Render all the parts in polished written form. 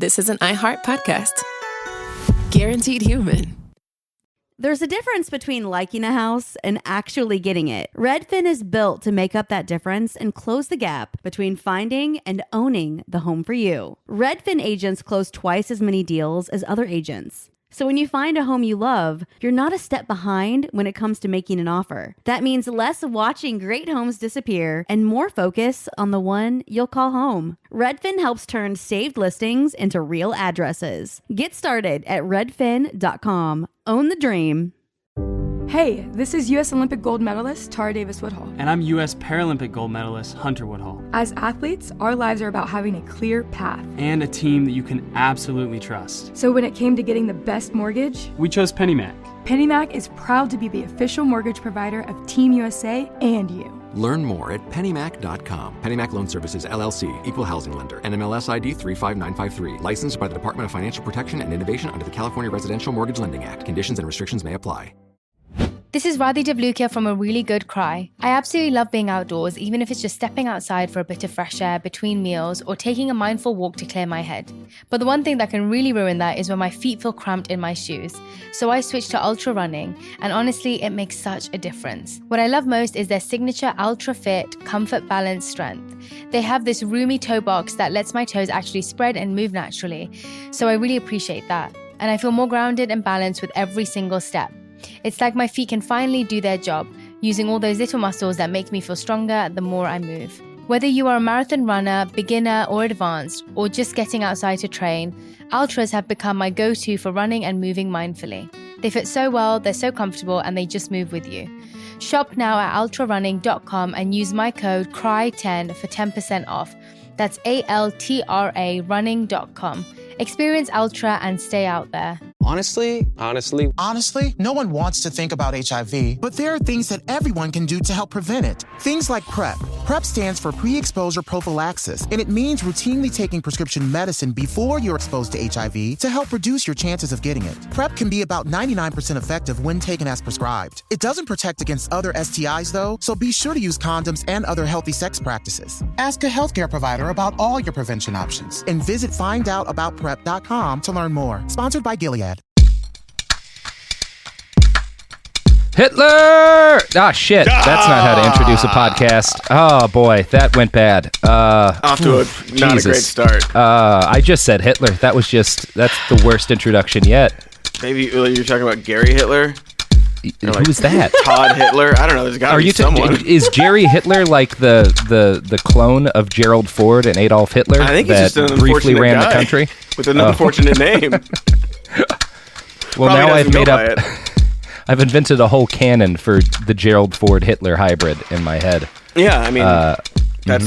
this is an iHeart podcast. Guaranteed human. There's a difference between liking a house and actually getting it. Redfin is built to make up that difference and close the gap between finding and owning the home for you. Redfin agents close twice as many deals as other agents. So when you find a home you love, you're not a step behind when it comes to making an offer. That means less watching great homes disappear and more focus on the one you'll call home. Redfin helps turn saved listings into real addresses. Get started at redfin.com. Own the dream. Hey, this is U.S. Olympic gold medalist Tara Davis-Woodhull. And I'm U.S. Paralympic gold medalist Hunter Woodhull. As athletes, our lives are about having a clear path. And a team that you can absolutely trust. So when it came to getting the best mortgage, we chose PennyMac. PennyMac is proud to be the official mortgage provider of Team USA and you. Learn more at pennymac.com. PennyMac Loan Services, LLC, Equal Housing Lender, NMLS ID 35953. Licensed by the Department of Financial Protection and Innovation under the California Residential Mortgage Lending Act. Conditions and restrictions may apply. This is Radhi Devlukia from A Really Good Cry. I absolutely love being outdoors, even if it's just stepping outside for a bit of fresh air between meals or taking a mindful walk to clear my head. But the one thing that can really ruin that is when my feet feel cramped in my shoes. So I switched to ultra running, and honestly, it makes such a difference. What I love most is their signature Ultra Fit Comfort Balance Strength. They have this roomy toe box that lets my toes actually spread and move naturally. So I really appreciate that. And I feel more grounded and balanced with every single step. It's like my feet can finally do their job, using all those little muscles that make me feel stronger the more I move. Whether you are a marathon runner, beginner or advanced, or just getting outside to train, Ultras have become my go-to for running and moving mindfully. They fit so well, they're so comfortable, and they just move with you. Shop now at ultrarunning.com and use my code CRY10 for 10% off. That's ALTRA running.com. Experience Ultra and stay out there. Honestly, no one wants to think about HIV, but there are things that everyone can do to help prevent it. Things like PrEP. PrEP stands for pre-exposure prophylaxis, and it means routinely taking prescription medicine before you're exposed to HIV to help reduce your chances of getting it. PrEP can be about 99% effective when taken as prescribed. It doesn't protect against other STIs, though, so be sure to use condoms and other healthy sex practices. Ask a healthcare provider about all your prevention options, and visit findoutaboutprep.com to learn more. Sponsored by Gilead. Hitler! Ah, shit. That's not how to introduce a podcast. Oh, boy. That went bad. Off to not a great start. I just said Hitler. That's the worst introduction yet. Maybe you're talking about Gary Hitler? Who's that? Todd Hitler? I don't know. There's got to be someone. Is Jerry Hitler like the clone of Gerald Ford and Adolf Hitler? I think he's just an briefly ran guy the country? With an unfortunate name. Well, now I've invented a whole canon for the Gerald Ford Hitler hybrid in my head. Yeah, I mean, that's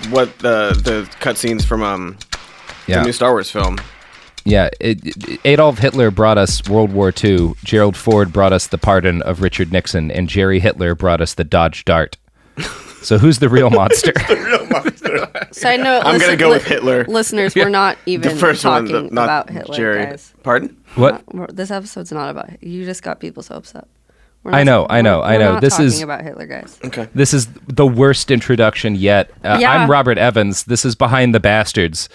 what the cutscenes from the new Star Wars film. Yeah, Adolf Hitler brought us World War II, Gerald Ford brought us the pardon of Richard Nixon, and Jerry Hitler brought us the Dodge Dart. So who's the real monster? The real monster. Side note, I'm going to go with Hitler. Listeners, we're not even talking about Hitler, Jerry. guys. Pardon? What? This episode's not about... You just got people so upset. I know. We're not This talking is about Hitler, guys. Okay. This is the worst introduction yet. I'm Robert Evans. This is Behind the Bastards,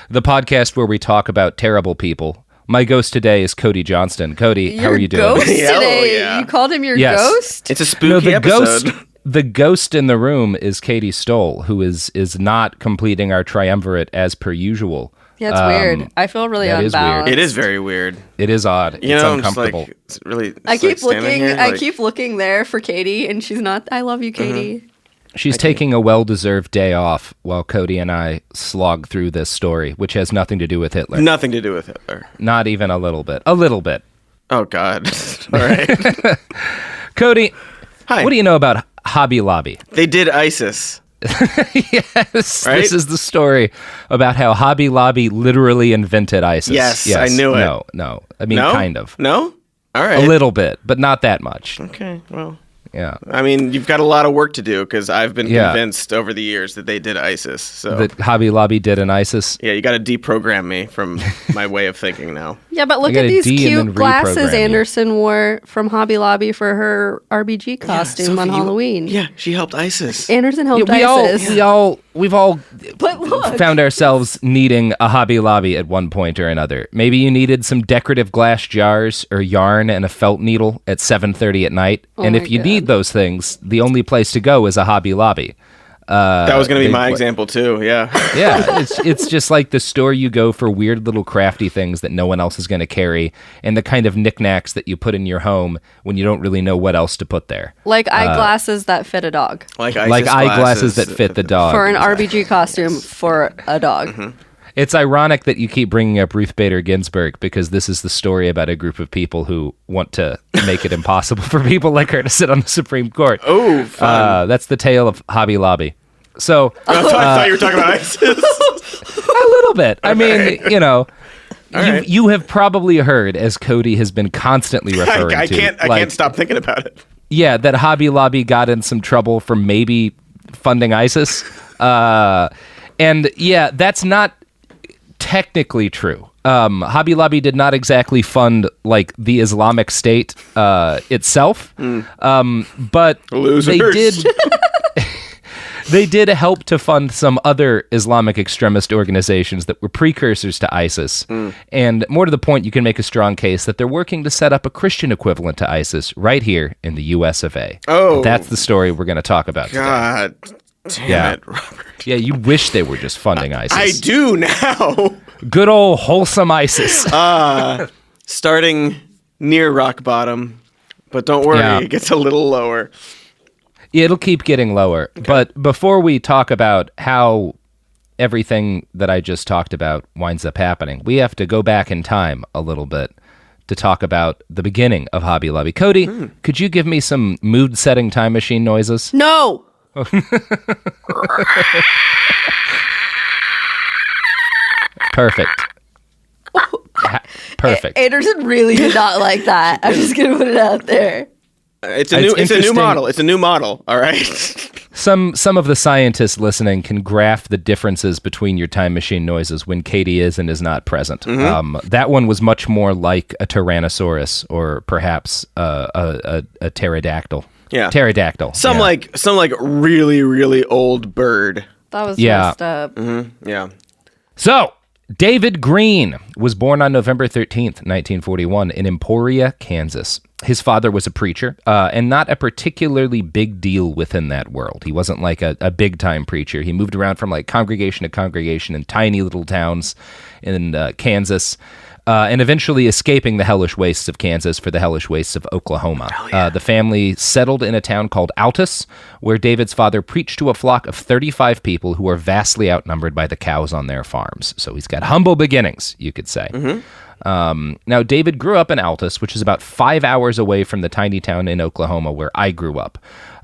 the podcast where we talk about terrible people. My ghost today is Cody Johnston. Cody, how are you doing? Your ghost today? Yeah. You called him your ghost? It's a spooky episode. The ghost in the room is Katie Stoll, who is not completing our triumvirate as per usual. Yeah, it's weird. I feel really unbalanced. It is very weird. It is odd. It's uncomfortable. It's really. I keep looking there for Katie, and she's not. I love you, Katie. Mm-hmm. She's taking a well-deserved day off while Cody and I slog through this story, which has nothing to do with Hitler. Nothing to do with Hitler. Not even a little bit. A little bit. Oh, God. All right. Cody, hi. What do you know about Hobby Lobby? They did ISIS. Yes. Right? This is the story about how Hobby Lobby literally invented ISIS. Yes, I knew it. No. I mean, kind of. No? All right. A little bit, but not that much. Okay, well. Yeah. I mean, you've got a lot of work to do because I've been convinced over the years that they did ISIS. So that Hobby Lobby did an ISIS. Yeah, you got to deprogram me from my way of thinking now. Yeah, but look at these cute glasses Anderson wore from Hobby Lobby for her RBG costume on Halloween. She helped ISIS. Anderson helped ISIS. We've all found ourselves needing a Hobby Lobby at one point or another. Maybe you needed some decorative glass jars or yarn and a felt needle at 7:30 at night. And if you need those things, the only place to go is a Hobby Lobby. That was going to be my example too. Yeah. Yeah. It's just like the store you go for weird little crafty things that no one else is going to carry, and the kind of knickknacks that you put in your home when you don't really know what else to put there. Like eyeglasses that fit a dog. Like eyeglasses that fit the dog. For an RBG costume for a dog. Mm-hmm. It's ironic that you keep bringing up Ruth Bader Ginsburg because this is the story about a group of people who want to make it impossible for people like her to sit on the Supreme Court. Oh, fun. That's the tale of Hobby Lobby. So I thought you were talking about ISIS. A little bit. I mean, you have probably heard, as Cody has been constantly referring to. I can't stop thinking about it. Yeah, that Hobby Lobby got in some trouble for maybe funding ISIS. And yeah, that's not technically true. Hobby Lobby did not exactly fund like the Islamic State itself, but losers. They did help to fund some other Islamic extremist organizations that were precursors to ISIS. And more to the point, you can make a strong case that they're working to set up a Christian equivalent to ISIS right here in the US of A. Oh, that's the story we're going to talk about today. God damn it, Robert. Yeah, you wish they were just funding ISIS. I do now. Good old wholesome ISIS. Starting near rock bottom, but don't worry, it gets a little lower. It'll keep getting lower. Okay. But before we talk about how everything that I just talked about winds up happening, we have to go back in time a little bit to talk about the beginning of Hobby Lobby. Cody, could you give me some mood-setting time machine noises? No! Perfect. Perfect. Anderson really did not like that. I'm just going to put it out there. It's a new model. It's a new model. All right. Some of the scientists listening can graph the differences between your time machine noises when Katie is and is not present. That one was much more like a Tyrannosaurus or perhaps a pterodactyl. Yeah, pterodactyl. Some really really old bird. That was messed up. Yeah. So David Green was born on November 13th, 1941 in Emporia, Kansas. His father was a preacher, and not a particularly big deal within that world. He wasn't like a big-time preacher. He moved around from like congregation to congregation in tiny little towns in Kansas, and eventually escaping the hellish wastes of Kansas for the hellish wastes of Oklahoma. The family settled in a town called Altus, where David's father preached to a flock of 35 people who were vastly outnumbered by the cows on their farms. So he's got humble beginnings, you could say. Now, David grew up in Altus, which is about 5 hours away from the tiny town in Oklahoma where I grew up.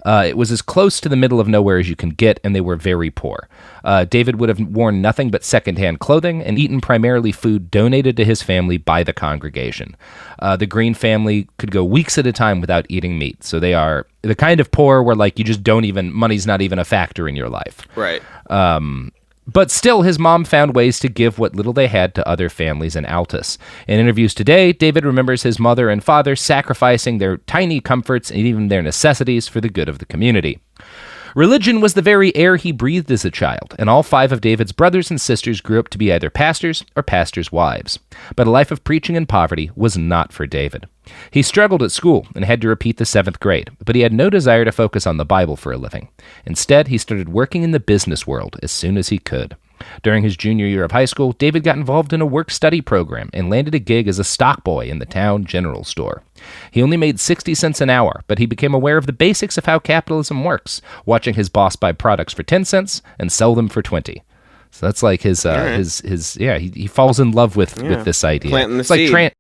It was as close to the middle of nowhere as you can get, and they were very poor. David would have worn nothing but secondhand clothing and eaten primarily food donated to his family by the congregation. The Green family could go weeks at a time without eating meat, so they are the kind of poor where like you just money's not even a factor in your life. Right. But still, his mom found ways to give what little they had to other families in Altus. In interviews today, David remembers his mother and father sacrificing their tiny comforts and even their necessities for the good of the community. Religion was the very air he breathed as a child, and all 5 of David's brothers and sisters grew up to be either pastors or pastors' wives. But a life of preaching and poverty was not for David. He struggled at school and had to repeat the 7th grade, but he had no desire to focus on the Bible for a living. Instead, he started working in the business world as soon as he could. During his junior year of high school, David got involved in a work-study program and landed a gig as a stock boy in the town general store. He only made 60 cents an hour, but he became aware of the basics of how capitalism works, watching his boss buy products for 10 cents and sell them for 20. So that's like he falls in love with this idea. Planting the seed.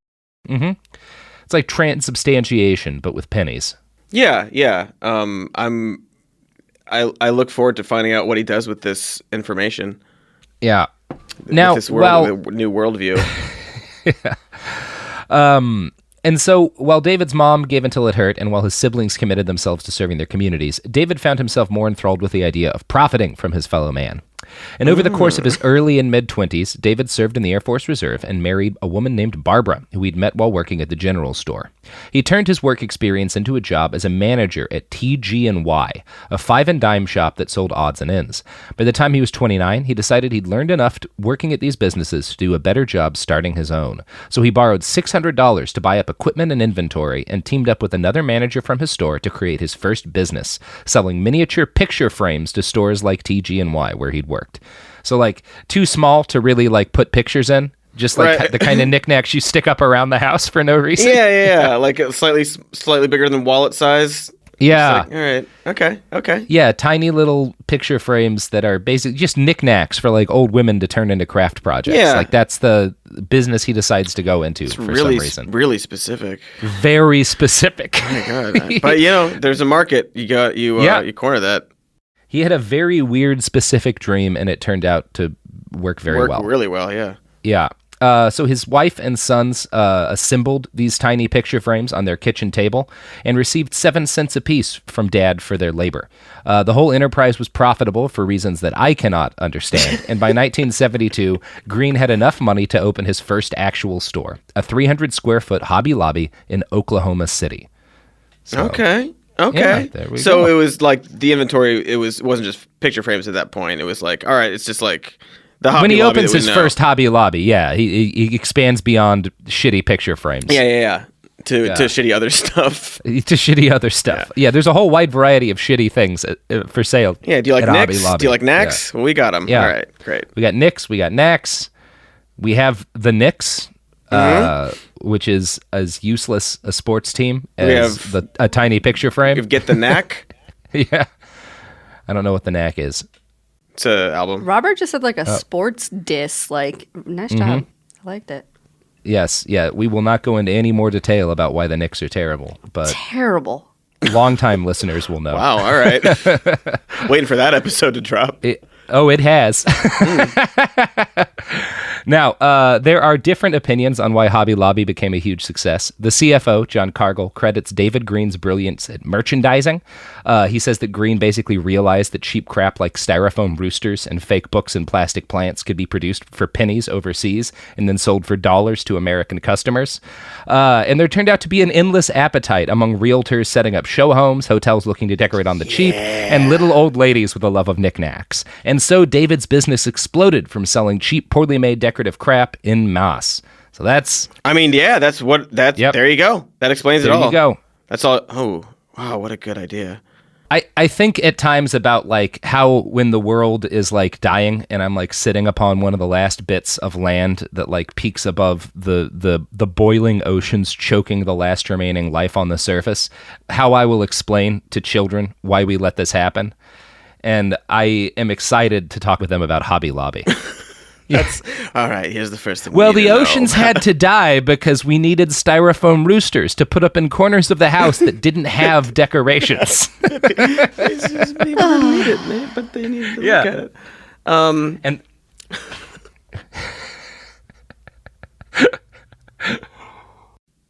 It's like transubstantiation, but with pennies. Yeah. I look forward to finding out what he does with this information. Yeah. Now, with this new worldview. And so while David's mom gave until it hurt, and while his siblings committed themselves to serving their communities, David found himself more enthralled with the idea of profiting from his fellow man. And over the course of his early and mid-20s, David served in the Air Force Reserve and married a woman named Barbara, who he'd met while working at the general store. He turned his work experience into a job as a manager at TG&Y, a five-and-dime shop that sold odds and ends. By the time he was 29, he decided he'd learned enough working at these businesses to do a better job starting his own. So he borrowed $600 to buy up equipment and inventory and teamed up with another manager from his store to create his first business, selling miniature picture frames to stores like TG&Y, where he'd worked. So like too small to really like put pictures in, just like the kind of knickknacks you stick up around the house for no reason. Yeah. Like slightly bigger than wallet size. Yeah. Like, all right. Okay. Yeah, tiny little picture frames that are basically just knickknacks for like old women to turn into craft projects. Yeah. Like that's the business he decides to go into for some reason. Really specific. Very specific. Oh my God. But there's a market. You corner that. He had a very weird, specific dream, and it turned out to work well. Really well, yeah. Yeah. So his wife and sons assembled these tiny picture frames on their kitchen table and received 7 cents apiece from Dad for their labor. The whole enterprise was profitable for reasons that I cannot understand. And by 1972, Green had enough money to open his first actual store, a 300-square-foot Hobby Lobby in Oklahoma City. So, okay. Yeah, there we so go. it was like the inventory. It wasn't just picture frames at that point. It was like, all right, it's just like the Hobby when he Lobby opens his first Hobby Lobby. Yeah, he expands beyond shitty picture frames. Yeah. To shitty other stuff. To shitty other stuff. Yeah, there's a whole wide variety of shitty things for sale. Yeah. Do you like Knicks? Do you like Knacks? Yeah. Well, we got them. Yeah. All right. Great. We got Knicks. We got Knacks. We have the Knicks. Which is as useless a sports team as a tiny picture frame. You get the Knack. Yeah. I don't know what the Knack is. It's an album. Robert just said like a sports diss. Like, nice job. I liked it. Yes. Yeah. We will not go into any more detail about why the Knicks are terrible, but terrible. Longtime listeners will know. Wow. All right. Waiting for that episode to drop. It has. Now, there are different opinions on why Hobby Lobby became a huge success. The CFO, John Cargill, credits David Green's brilliance at merchandising. He says that Green basically realized that cheap crap like styrofoam roosters and fake books and plastic plants could be produced for pennies overseas and then sold for dollars to American customers. And there turned out to be an endless appetite among realtors setting up show homes, hotels looking to decorate on the cheap, and little old ladies with a love of knickknacks. And so David's business exploded from selling cheap, poorly made decorative crap en masse. So that's... There you go. That explains it all. There you go. That's all. Oh, wow, what a good idea. I think at times about like how when the world is like dying and I'm like sitting upon one of the last bits of land that like peaks above the boiling oceans choking the last remaining life on the surface, how I will explain to children why we let this happen. And I am excited to talk with them about Hobby Lobby. That's all right. Here's the first thing. Well, the oceans had to die because we needed styrofoam roosters to put up in corners of the house that didn't have decorations. It's just people who need it, man, but they need to look at it. And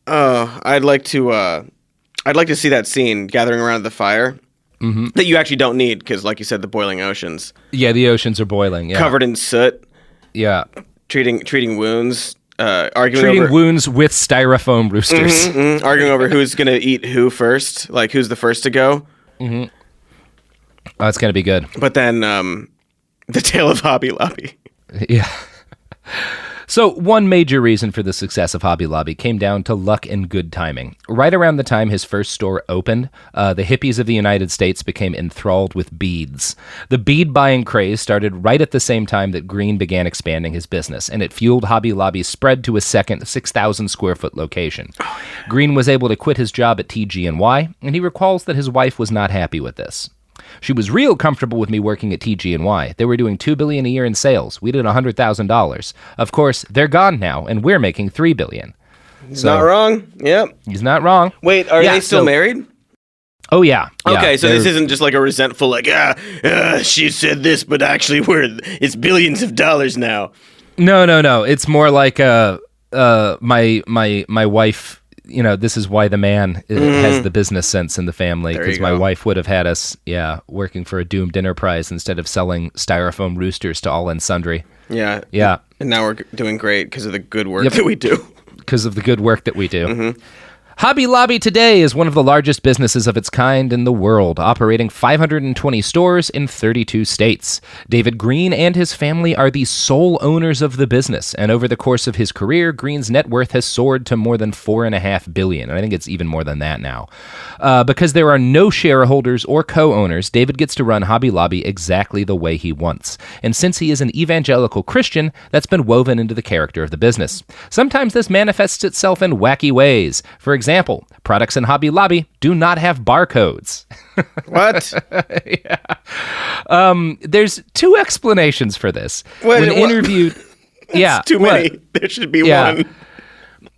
I'd like to see that scene gathering around the fire. Mm-hmm. That you actually don't need because, like you said, the boiling oceans. Yeah, the oceans are boiling. Yeah. Covered in soot. Yeah. Treating wounds. Treating wounds with styrofoam roosters. Arguing over who's going to eat who first. Like, who's the first to go. Mm-hmm. Oh, it's going to be good. But then the tale of Hobby Lobby. Yeah. So one major reason for the success of Hobby Lobby came down to luck and good timing. Right around the time his first store opened, the hippies of the United States became enthralled with beads. The bead buying craze started right at the same time that Green began expanding his business, and it fueled Hobby Lobby's spread to a second 6,000 square foot location. Oh, yeah. Green was able to quit his job at TG&Y, and he recalls that his wife was not happy with this. She was real comfortable with me working at TG&Y. They were doing $2 billion a year in sales. We did $100,000. Of course, they're gone now, and we're making $3 billion. He's not wrong. Yep. He's not wrong. Wait, are they still married? Oh, yeah. Okay, so this isn't just like a resentful, like, she said this, but actually it's billions of dollars now. No. It's more like my wife this is why the man has the business sense in the family, There because you my go. wife would have had us, working for a doomed enterprise instead of selling styrofoam roosters to all and sundry. Yeah. Yeah. And now we're doing great because of the good work that we do. Because of the good work that we do. Hobby Lobby today is one of the largest businesses of its kind in the world, operating 520 stores in 32 states. David Green and his family are the sole owners of the business, and over the course of his career, Green's net worth has soared to more than $4.5 billion. And I think it's even more than that now. Because there are no shareholders or co-owners, David gets to run Hobby Lobby exactly the way he wants. And since he is an evangelical Christian, that's been woven into the character of the business. Sometimes this manifests itself in wacky ways. For example, products in Hobby Lobby do not have barcodes. What? There's two explanations for this. When interviewed, too many. There should be one.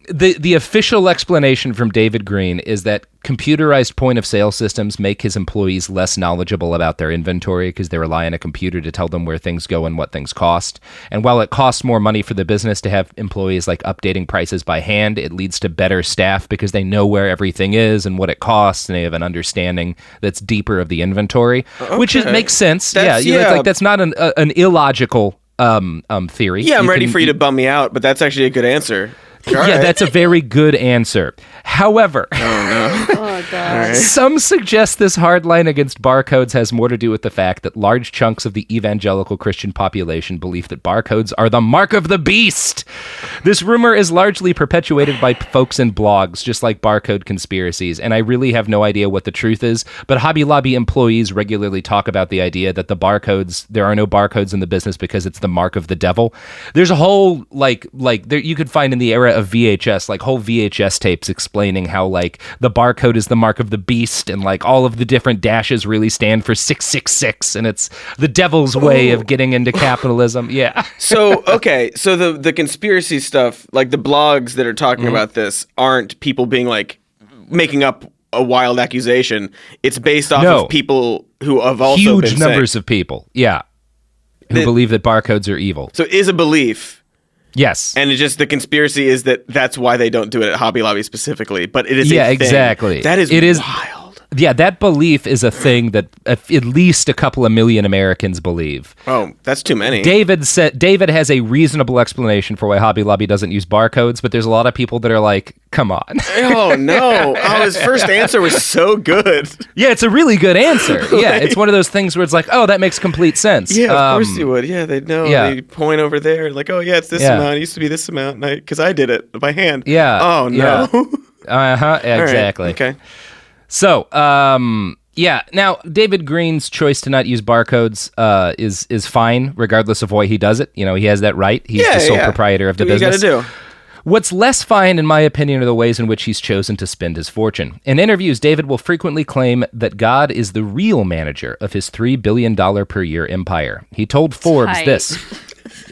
The official explanation from David Green is that computerized point-of-sale systems make his employees less knowledgeable about their inventory because they rely on a computer to tell them where things go and what things cost. And while it costs more money for the business to have employees updating prices by hand, it leads to better staff because they know where everything is and what it costs, and they have an understanding that's deeper of the inventory, which makes sense. That's not an illogical theory. Yeah, I'm ready for you to bum me out, but that's actually a good answer. That's a very good answer. However, some suggest this hard line against barcodes has more to do with the fact that large chunks of the evangelical Christian population believe that barcodes are the mark of the beast. This rumor is largely perpetuated by folks in blogs, just like barcode conspiracies, and I really have no idea what the truth is, but Hobby Lobby employees regularly talk about the idea that there are no barcodes in the business because it's the mark of the devil. There's a whole, there you could find in the era of VHS, whole VHS tapes explaining how the barcode is the mark of the beast, and all of the different dashes really stand for 666, and it's the devil's way of getting into capitalism. Yeah. So the conspiracy stuff, the blogs that are talking about this, aren't people being making up a wild accusation. It's based off of people who have also huge numbers of people, who believe that barcodes are evil. So it is a belief. Yes. And it's just the conspiracy is that's why they don't do it at Hobby Lobby specifically. But it is a thing. Exactly. That is wild. Yeah, that belief is a thing that at least a couple of million Americans believe. Oh, that's too many. David has a reasonable explanation for why Hobby Lobby doesn't use barcodes, but there's a lot of people that are like, come on. Oh, no. Oh, his first answer was so good. Yeah, it's a really good answer. Yeah, it's one of those things where it's that makes complete sense. Yeah, of course you would. Yeah, they'd know. Yeah. They point over there, oh, yeah, it's this amount. It used to be this amount, because I did it by hand. Yeah. Oh, no. Yeah. Exactly. Right. Okay. So, now David Green's choice to not use barcodes is fine, regardless of why he does it. He has that right. He's the sole proprietor of the business. What you gotta do. What's less fine, in my opinion, are the ways in which he's chosen to spend his fortune. In interviews, David will frequently claim that God is the real manager of his $3 billion per year empire. He told Forbes this: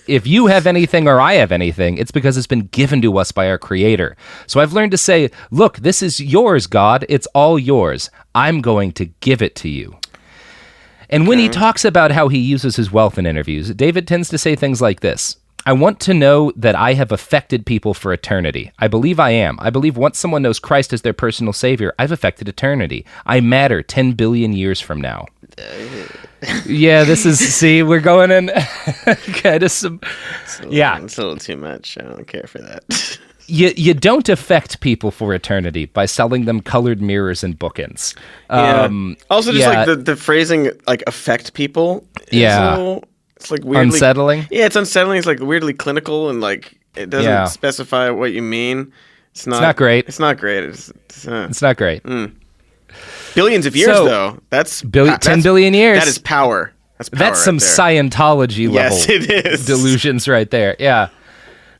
if you have anything or I have anything, it's because it's been given to us by our Creator. So I've learned to say, look, this is yours, God. It's all yours. I'm going to give it to you. And when he talks about how he uses his wealth in interviews, David tends to say things like this: I want to know that I have affected people for eternity. I believe I am. I believe once someone knows Christ as their personal savior, I've affected eternity. I matter 10 billion years from now. Yeah, we're going in kind of some... It's a little too much. I don't care for that. You don't affect people for eternity by selling them colored mirrors and bookends. Also, just the phrasing, affect people. It's weirdly unsettling. Yeah, it's unsettling. It's weirdly clinical, and it doesn't specify what you mean. It's not great. It's not great. It's not great. Billions of years, though. That's 10 billion years. That is power. That's some Scientology level. Yes, it is. Delusions right there. Yeah.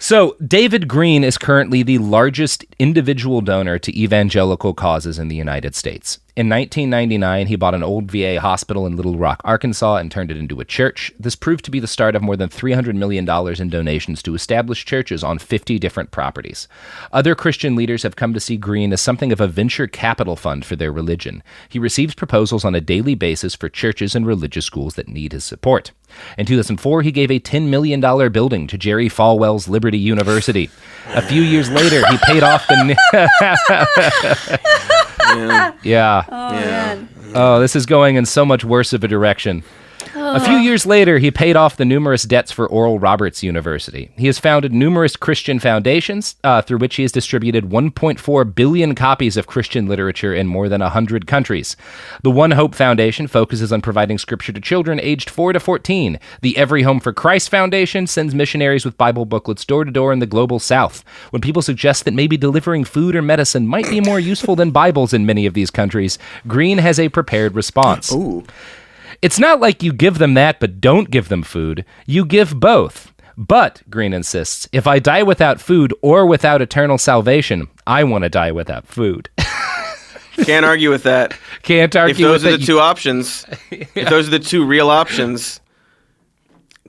So, David Green is currently the largest individual donor to evangelical causes in the United States. In 1999, he bought an old VA hospital in Little Rock, Arkansas, and turned it into a church. This proved to be the start of more than $300 million in donations to established churches on 50 different properties. Other Christian leaders have come to see Green as something of a venture capital fund for their religion. He receives proposals on a daily basis for churches and religious schools that need his support. In 2004, he gave a $10 million building to Jerry Falwell's Liberty University. A few years later, he paid off the... Yeah. Oh, man. Oh, this is going in so much worse of a direction. A few years later, he paid off the numerous debts for Oral Roberts University. He has founded numerous Christian foundations through which he has distributed 1.4 billion copies of Christian literature in more than 100 countries. The One Hope Foundation focuses on providing scripture to children aged 4 to 14. The Every Home for Christ Foundation sends missionaries with Bible booklets door to door in the global South. When people suggest that maybe delivering food or medicine might be more useful than Bibles in many of these countries, Green has a prepared response. Ooh. It's not like you give them that but don't give them food. You give both. But, Green insists, if I die without food or without eternal salvation, I want to die without food. Can't argue with that. Can't argue with that. If those are the two options, if those are the two real options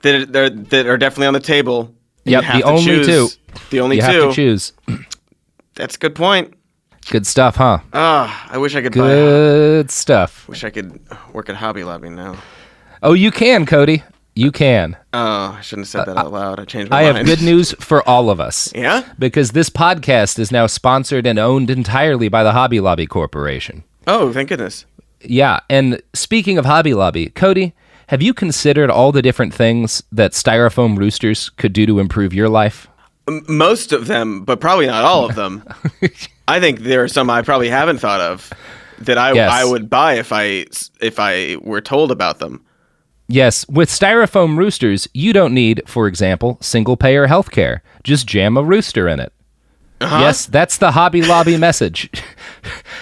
that are definitely on the table, yep, the only two. The only two. You have to choose. That's a good point. Good stuff, huh? I wish I could buy Good stuff. Wish I could work at Hobby Lobby now. Oh, you can, Cody. You can. Oh, I shouldn't have said that out loud. I changed my mind. I have good news for all of us. Yeah? Because this podcast is now sponsored and owned entirely by the Hobby Lobby Corporation. Oh, thank goodness. Yeah, and speaking of Hobby Lobby, Cody, have you considered all the different things that styrofoam roosters could do to improve your life? Most of them, but probably not all of them. I think there are some I probably haven't thought of that I would buy if I were told about them. Yes, with styrofoam roosters, you don't need, for example, single-payer healthcare. Just jam a rooster in it. Uh-huh. Yes, that's the Hobby Lobby message.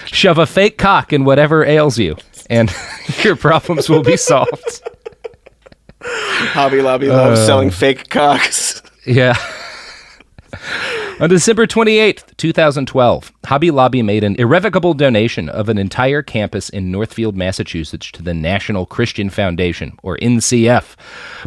Shove a fake cock in whatever ails you, and your problems will be solved. Hobby Lobby loves selling fake cocks. Yeah. On December 28th, 2012, Hobby Lobby made an irrevocable donation of an entire campus in Northfield, Massachusetts to the National Christian Foundation, or NCF.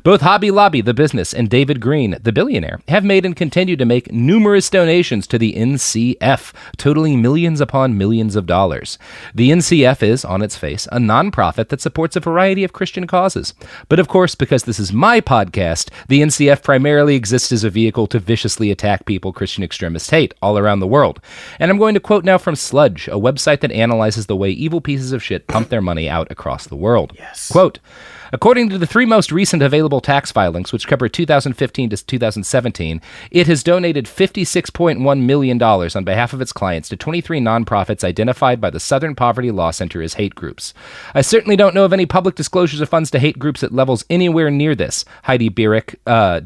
Both Hobby Lobby, the business, and David Green, the billionaire, have made and continue to make numerous donations to the NCF, totaling millions upon millions of dollars. The NCF is, on its face, a nonprofit that supports a variety of Christian causes. But of course, because this is my podcast, the NCF primarily exists as a vehicle to viciously attack people Christian extremists hate all around the world. And I'm going to quote now from Sludge, a website that analyzes the way evil pieces of shit pump their money out across the world. Yes. Quote, according to the three most recent available tax filings, which cover 2015 to 2017, it has donated $56.1 million on behalf of its clients to 23 nonprofits identified by the Southern Poverty Law Center as hate groups. I certainly don't know of any public disclosures of funds to hate groups at levels anywhere near this, Heidi Bierich,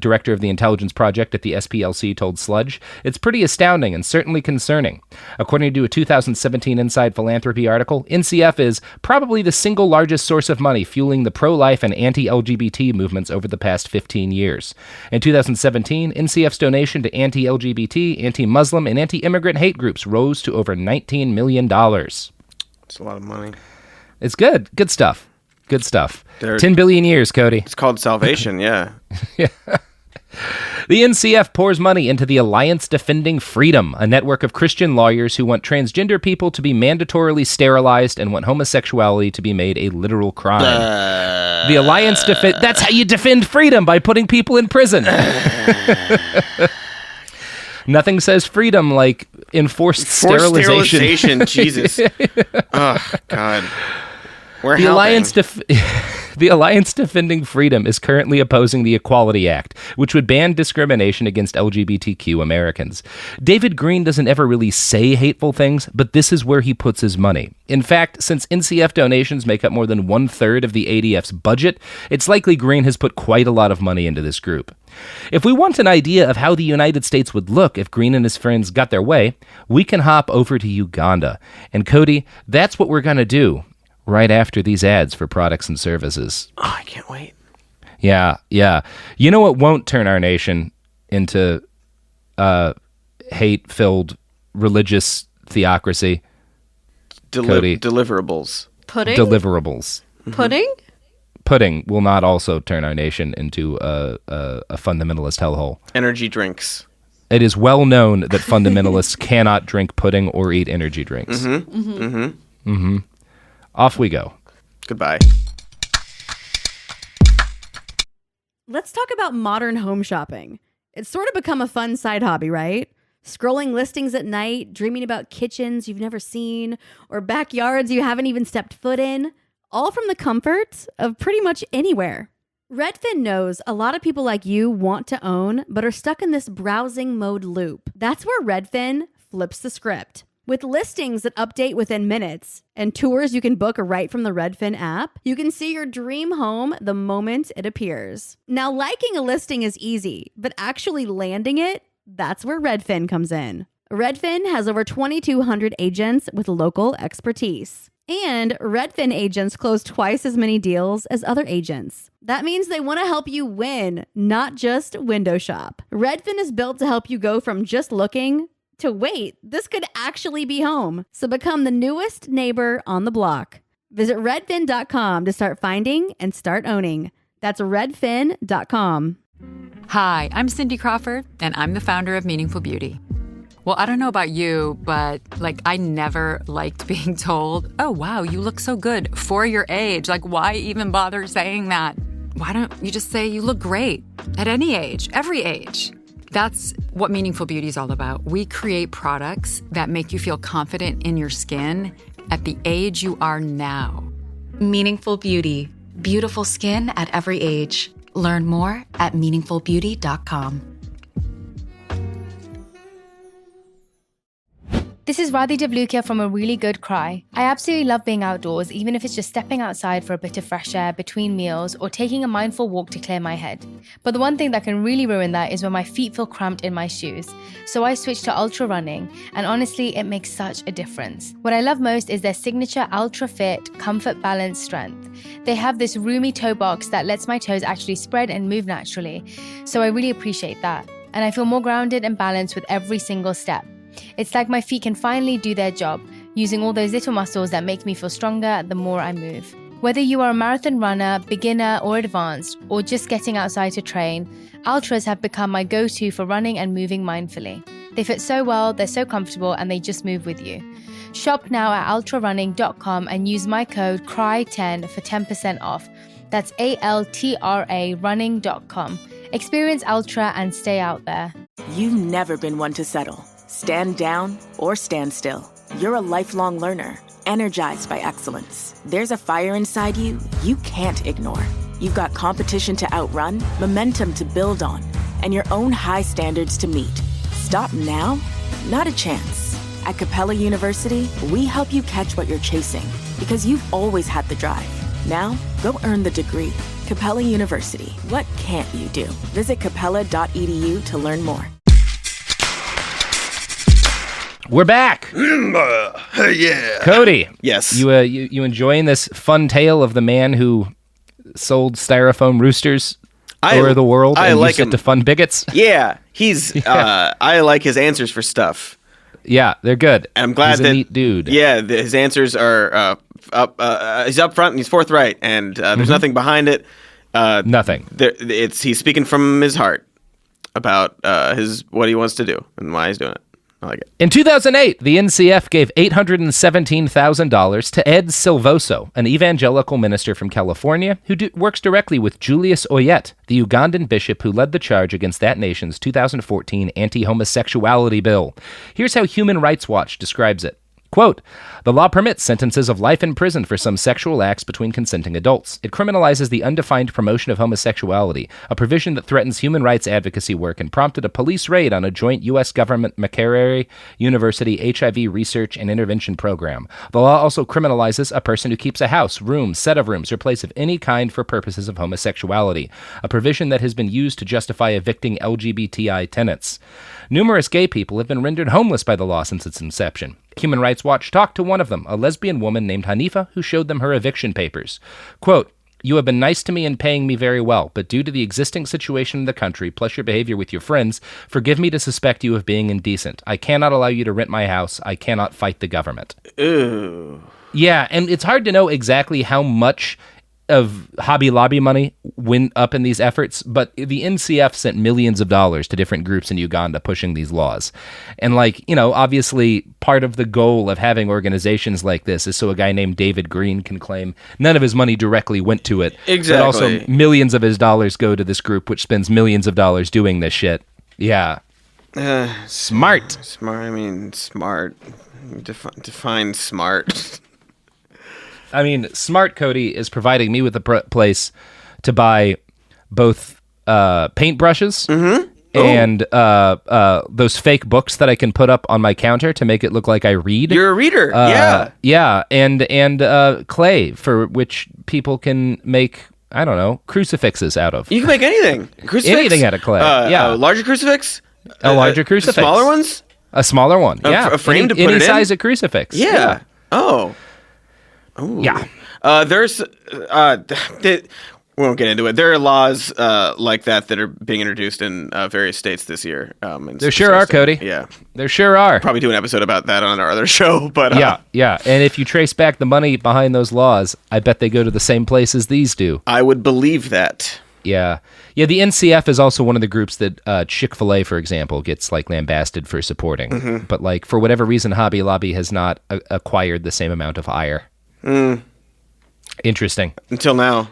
director of the Intelligence Project at the SPLC, told Sludge. It's pretty astounding and certainly concerning. According to a 2017 Inside Philanthropy article, NCF is probably the single largest source of money fueling the pro-life and anti-LGBT movements over the past 15 years. In 2017, NCF's donation to anti-LGBT, anti-Muslim, and anti-immigrant hate groups rose to over $19 million. It's a lot of money. It's good. Good stuff. Good stuff. 10 billion years, Cody. It's called salvation, yeah. Yeah. The NCF pours money into the Alliance Defending Freedom, a network of Christian lawyers who want transgender people to be mandatorily sterilized and want homosexuality to be made a literal crime. The Alliance that's how you defend freedom, by putting people in prison. Nothing says freedom like enforced sterilization. Jesus. Oh, God. We're The Alliance Defending Freedom is currently opposing the Equality Act, which would ban discrimination against LGBTQ Americans. David Green doesn't ever really say hateful things, but this is where he puts his money. In fact, since NCF donations make up more than 1/3 of the ADF's budget, it's likely Green has put quite a lot of money into this group. If we want an idea of how the United States would look if Green and his friends got their way, we can hop over to Uganda. And Cody, that's what we're going to do right after these ads for products and services. Oh, I can't wait. Yeah. You know what won't turn our nation into hate-filled religious theocracy? Deliverables. Pudding? Deliverables. Mm-hmm. Pudding? Pudding will not also turn our nation into a fundamentalist hellhole. Energy drinks. It is well known that fundamentalists cannot drink pudding or eat energy drinks. Mm-hmm. Mm-hmm. Mm-hmm. Off we go. Goodbye. Let's talk about modern home shopping. It's sort of become a fun side hobby, right? Scrolling listings at night, dreaming about kitchens you've never seen, or backyards you haven't even stepped foot in, all from the comfort of pretty much anywhere. Redfin knows a lot of people like you want to own, but are stuck in this browsing mode loop. That's where Redfin flips the script. With listings that update within minutes and tours you can book right from the Redfin app, you can see your dream home the moment it appears. Now, liking a listing is easy, but actually landing it, that's where Redfin comes in. Redfin has over 2,200 agents with local expertise. And Redfin agents close twice as many deals as other agents. That means they want to help you win, not just window shop. Redfin is built to help you go from just looking to wait, this could actually be home. So become the newest neighbor on the block. Visit redfin.com to start finding and start owning. That's redfin.com. Hi, I'm Cindy Crawford, and I'm the founder of Meaningful Beauty. Well, I don't know about you, but I never liked being told, oh, wow, you look so good for your age. Why even bother saying that? Why don't you just say you look great at any age, every age? That's what Meaningful Beauty is all about. We create products that make you feel confident in your skin at the age you are now. Meaningful Beauty. Beautiful skin at every age. Learn more at meaningfulbeauty.com. This is Radhi Devlukia from A Really Good Cry. I absolutely love being outdoors, even if it's just stepping outside for a bit of fresh air between meals or taking a mindful walk to clear my head. But the one thing that can really ruin that is when my feet feel cramped in my shoes. So I switched to ultra running, and honestly, it makes such a difference. What I love most is their signature Ultra Fit Comfort Balance Strength. They have this roomy toe box that lets my toes actually spread and move naturally. So I really appreciate that. And I feel more grounded and balanced with every single step. It's like my feet can finally do their job, using all those little muscles that make me feel stronger the more I move. Whether you are a marathon runner, beginner or advanced, or just getting outside to train, Ultras have become my go-to for running and moving mindfully. They fit so well, they're so comfortable, and they just move with you. Shop now at ultrarunning.com and use my code CRY10 for 10% off. That's ALTRA running.com. Experience Ultra and stay out there. You've never been one to settle. Stand down or stand still. You're a lifelong learner, energized by excellence. There's a fire inside you can't ignore. You've got competition to outrun, momentum to build on, and your own high standards to meet. Stop now? Not a chance. At Capella University, we help you catch what you're chasing because you've always had the drive. Now, go earn the degree. Capella University. What can't you do? Visit capella.edu to learn more. We're back. Yeah. Cody. Yes. You enjoying this fun tale of the man who sold styrofoam roosters over the world and used it to fund bigots? Yeah. I like his answers for stuff. Yeah, they're good. And I'm glad he's a neat dude. Yeah, his answers are he's upfront and he's forthright, and there's nothing behind it. Nothing. He's speaking from his heart about what he wants to do and why he's doing it. I like it. In 2008, the NCF gave $817,000 to Ed Silvoso, an evangelical minister from California who works directly with Julius Oyet, the Ugandan bishop who led the charge against that nation's 2014 anti-homosexuality bill. Here's how Human Rights Watch describes it. Quote, the law permits sentences of life in prison for some sexual acts between consenting adults. It criminalizes the undefined promotion of homosexuality, a provision that threatens human rights advocacy work and prompted a police raid on a joint U.S. government Makerere University HIV research and intervention program. The law also criminalizes a person who keeps a house, room, set of rooms, or place of any kind for purposes of homosexuality, a provision that has been used to justify evicting LGBTI tenants. Numerous gay people have been rendered homeless by the law since its inception. Human Rights Watch talked to one of them, a lesbian woman named Hanifa, who showed them her eviction papers. Quote, you have been nice to me and paying me very well, but due to the existing situation in the country, plus your behavior with your friends, forgive me to suspect you of being indecent. I cannot allow you to rent my house. I cannot fight the government. Ooh. Yeah, and it's hard to know exactly how much of Hobby Lobby money went up in these efforts, but the NCF sent millions of dollars to different groups in Uganda pushing these laws. And obviously part of the goal of having organizations like this is so a guy named David Green can claim none of his money directly went to it. Exactly. But also millions of his dollars go to this group, which spends millions of dollars doing this shit. Yeah. Smart. Smart. Define smart. Smart, Cody, is providing me with a place to buy both paintbrushes and those fake books that I can put up on my counter to make it look like I read. You're a reader, yeah. Yeah, and clay for which people can make, I don't know, crucifixes out of. You can make anything. Crucifix? Anything out of clay, yeah. A larger crucifix? A larger crucifix. Smaller ones? A smaller one, yeah. A frame to put it in? Any size of crucifix. Yeah. Oh. Yeah. There's we won't get into it. There are laws like that are being introduced in various states this year. There sure are, Cody. Yeah. There sure are. Probably do an episode about that on our other show. But yeah. And if you trace back the money behind those laws, I bet they go to the same places these do. I would believe that. Yeah. Yeah, the NCF is also one of the groups that Chick-fil-A, for example, gets lambasted for supporting. Mm-hmm. But for whatever reason, Hobby Lobby has not acquired the same amount of ire. Interesting. Until now.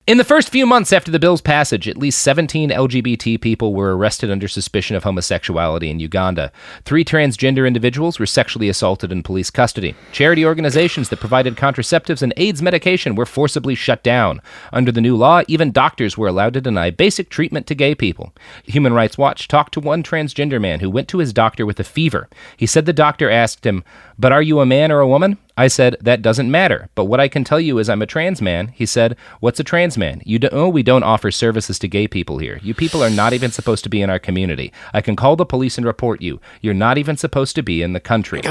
In the first few months after the bill's passage, at least 17 LGBT people were arrested under suspicion of homosexuality in Uganda. 3 transgender individuals were sexually assaulted in police custody. Charity organizations that provided contraceptives and AIDS medication were forcibly shut down. Under the new law, even doctors were allowed to deny basic treatment to gay people. Human Rights Watch talked to one transgender man who went to his doctor with a fever. He said the doctor asked him, "But are you a man or a woman?" I said, "That doesn't matter, but what I can tell you is I'm a trans man." He said, "What's a trans man?" We don't offer services to gay people here. You people are not even supposed to be in our community. I can call the police and report you. You're not even supposed to be in the country."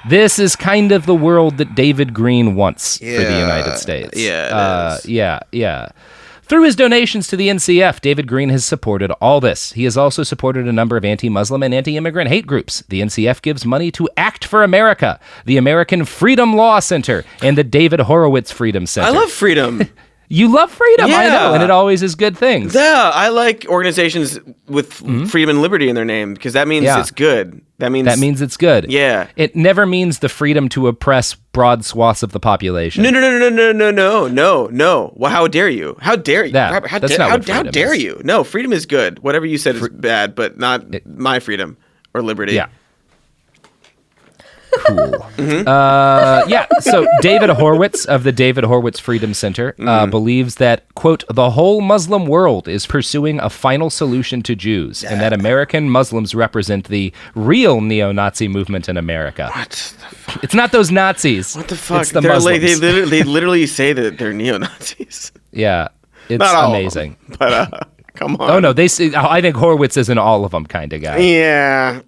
This is kind of the world that David Green wants for the United States. Yeah, it is. Yeah. Through his donations to the NCF, David Green has supported all this. He has also supported a number of anti-Muslim and anti-immigrant hate groups. The NCF gives money to Act for America, the American Freedom Law Center, and the David Horowitz Freedom Center. I love freedom. You love freedom, yeah. I know, and it always is good things. Yeah, I like organizations with freedom and liberty in their name because that means it's good. That means it's good. Yeah. It never means the freedom to oppress broad swaths of the population. No. Well, how dare you? How dare you? How dare you? No, freedom is good. Whatever you said is bad, but not my freedom or liberty. Yeah. Cool. So David Horowitz of the David Horowitz Freedom Center believes that, quote, "the whole Muslim world is pursuing a final solution to Jews, and that American Muslims represent the real neo-Nazi movement in America." What the fuck? It's not those Nazis. What the fuck? It's the Muslims. They literally say that they're neo-Nazis. Yeah. It's not amazing. All of them, but come on. Oh, no. I think Horowitz is an all of them kind of guy. Yeah.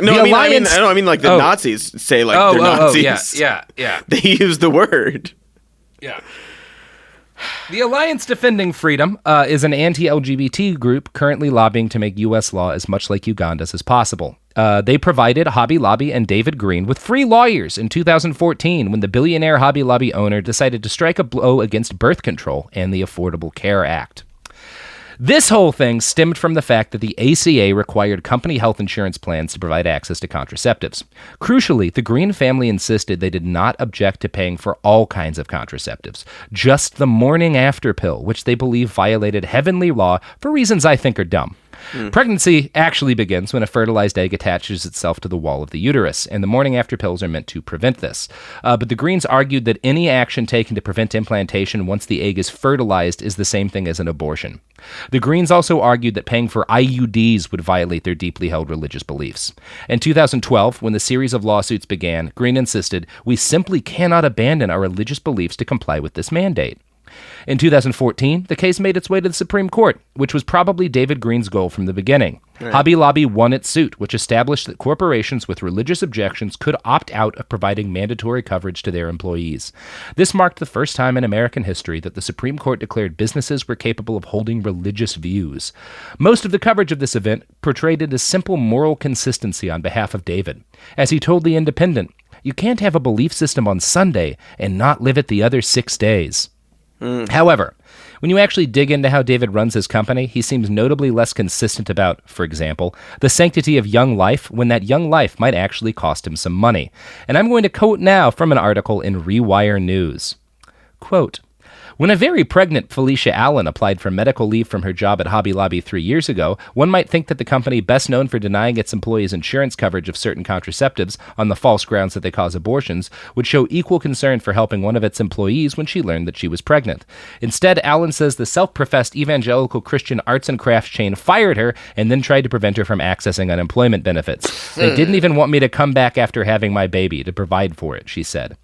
No, I mean like the Nazis say they're Nazis. Yeah. They use the word. Yeah. The Alliance Defending Freedom is an anti-LGBT group currently lobbying to make U.S. law as much like Uganda's as possible. They provided Hobby Lobby and David Green with free lawyers in 2014 when the billionaire Hobby Lobby owner decided to strike a blow against birth control and the Affordable Care Act. This whole thing stemmed from the fact that the ACA required company health insurance plans to provide access to contraceptives. Crucially, the Green family insisted they did not object to paying for all kinds of contraceptives, just the morning after pill, which they believe violated heavenly law for reasons I think are dumb. Pregnancy actually begins when a fertilized egg attaches itself to the wall of the uterus, and the morning after pills are meant to prevent this. But the Greens argued that any action taken to prevent implantation once the egg is fertilized is the same thing as an abortion. The Greens also argued that paying for IUDs would violate their deeply held religious beliefs. In 2012, when the series of lawsuits began, Green insisted, "We simply cannot abandon our religious beliefs to comply with this mandate." In 2014, the case made its way to the Supreme Court, which was probably David Green's goal from the beginning. Right. Hobby Lobby won its suit, which established that corporations with religious objections could opt out of providing mandatory coverage to their employees. This marked the first time in American history that the Supreme Court declared businesses were capable of holding religious views. Most of the coverage of this event portrayed it as simple moral consistency on behalf of David. As he told The Independent, You can't have a belief system on Sunday and not live it the other 6 days. However, when you actually dig into how David runs his company, he seems notably less consistent about, for example, the sanctity of young life when that young life might actually cost him some money. And I'm going to quote now from an article in Rewire News. Quote, when a very pregnant Felicia Allen applied for medical leave from her job at Hobby Lobby 3 years ago, one might think that the company best known for denying its employees insurance coverage of certain contraceptives on the false grounds that they cause abortions would show equal concern for helping one of its employees when she learned that she was pregnant. Instead, Allen says the self-professed evangelical Christian arts and crafts chain fired her and then tried to prevent her from accessing unemployment benefits. They didn't even want me to come back after having my baby to provide for it, she said.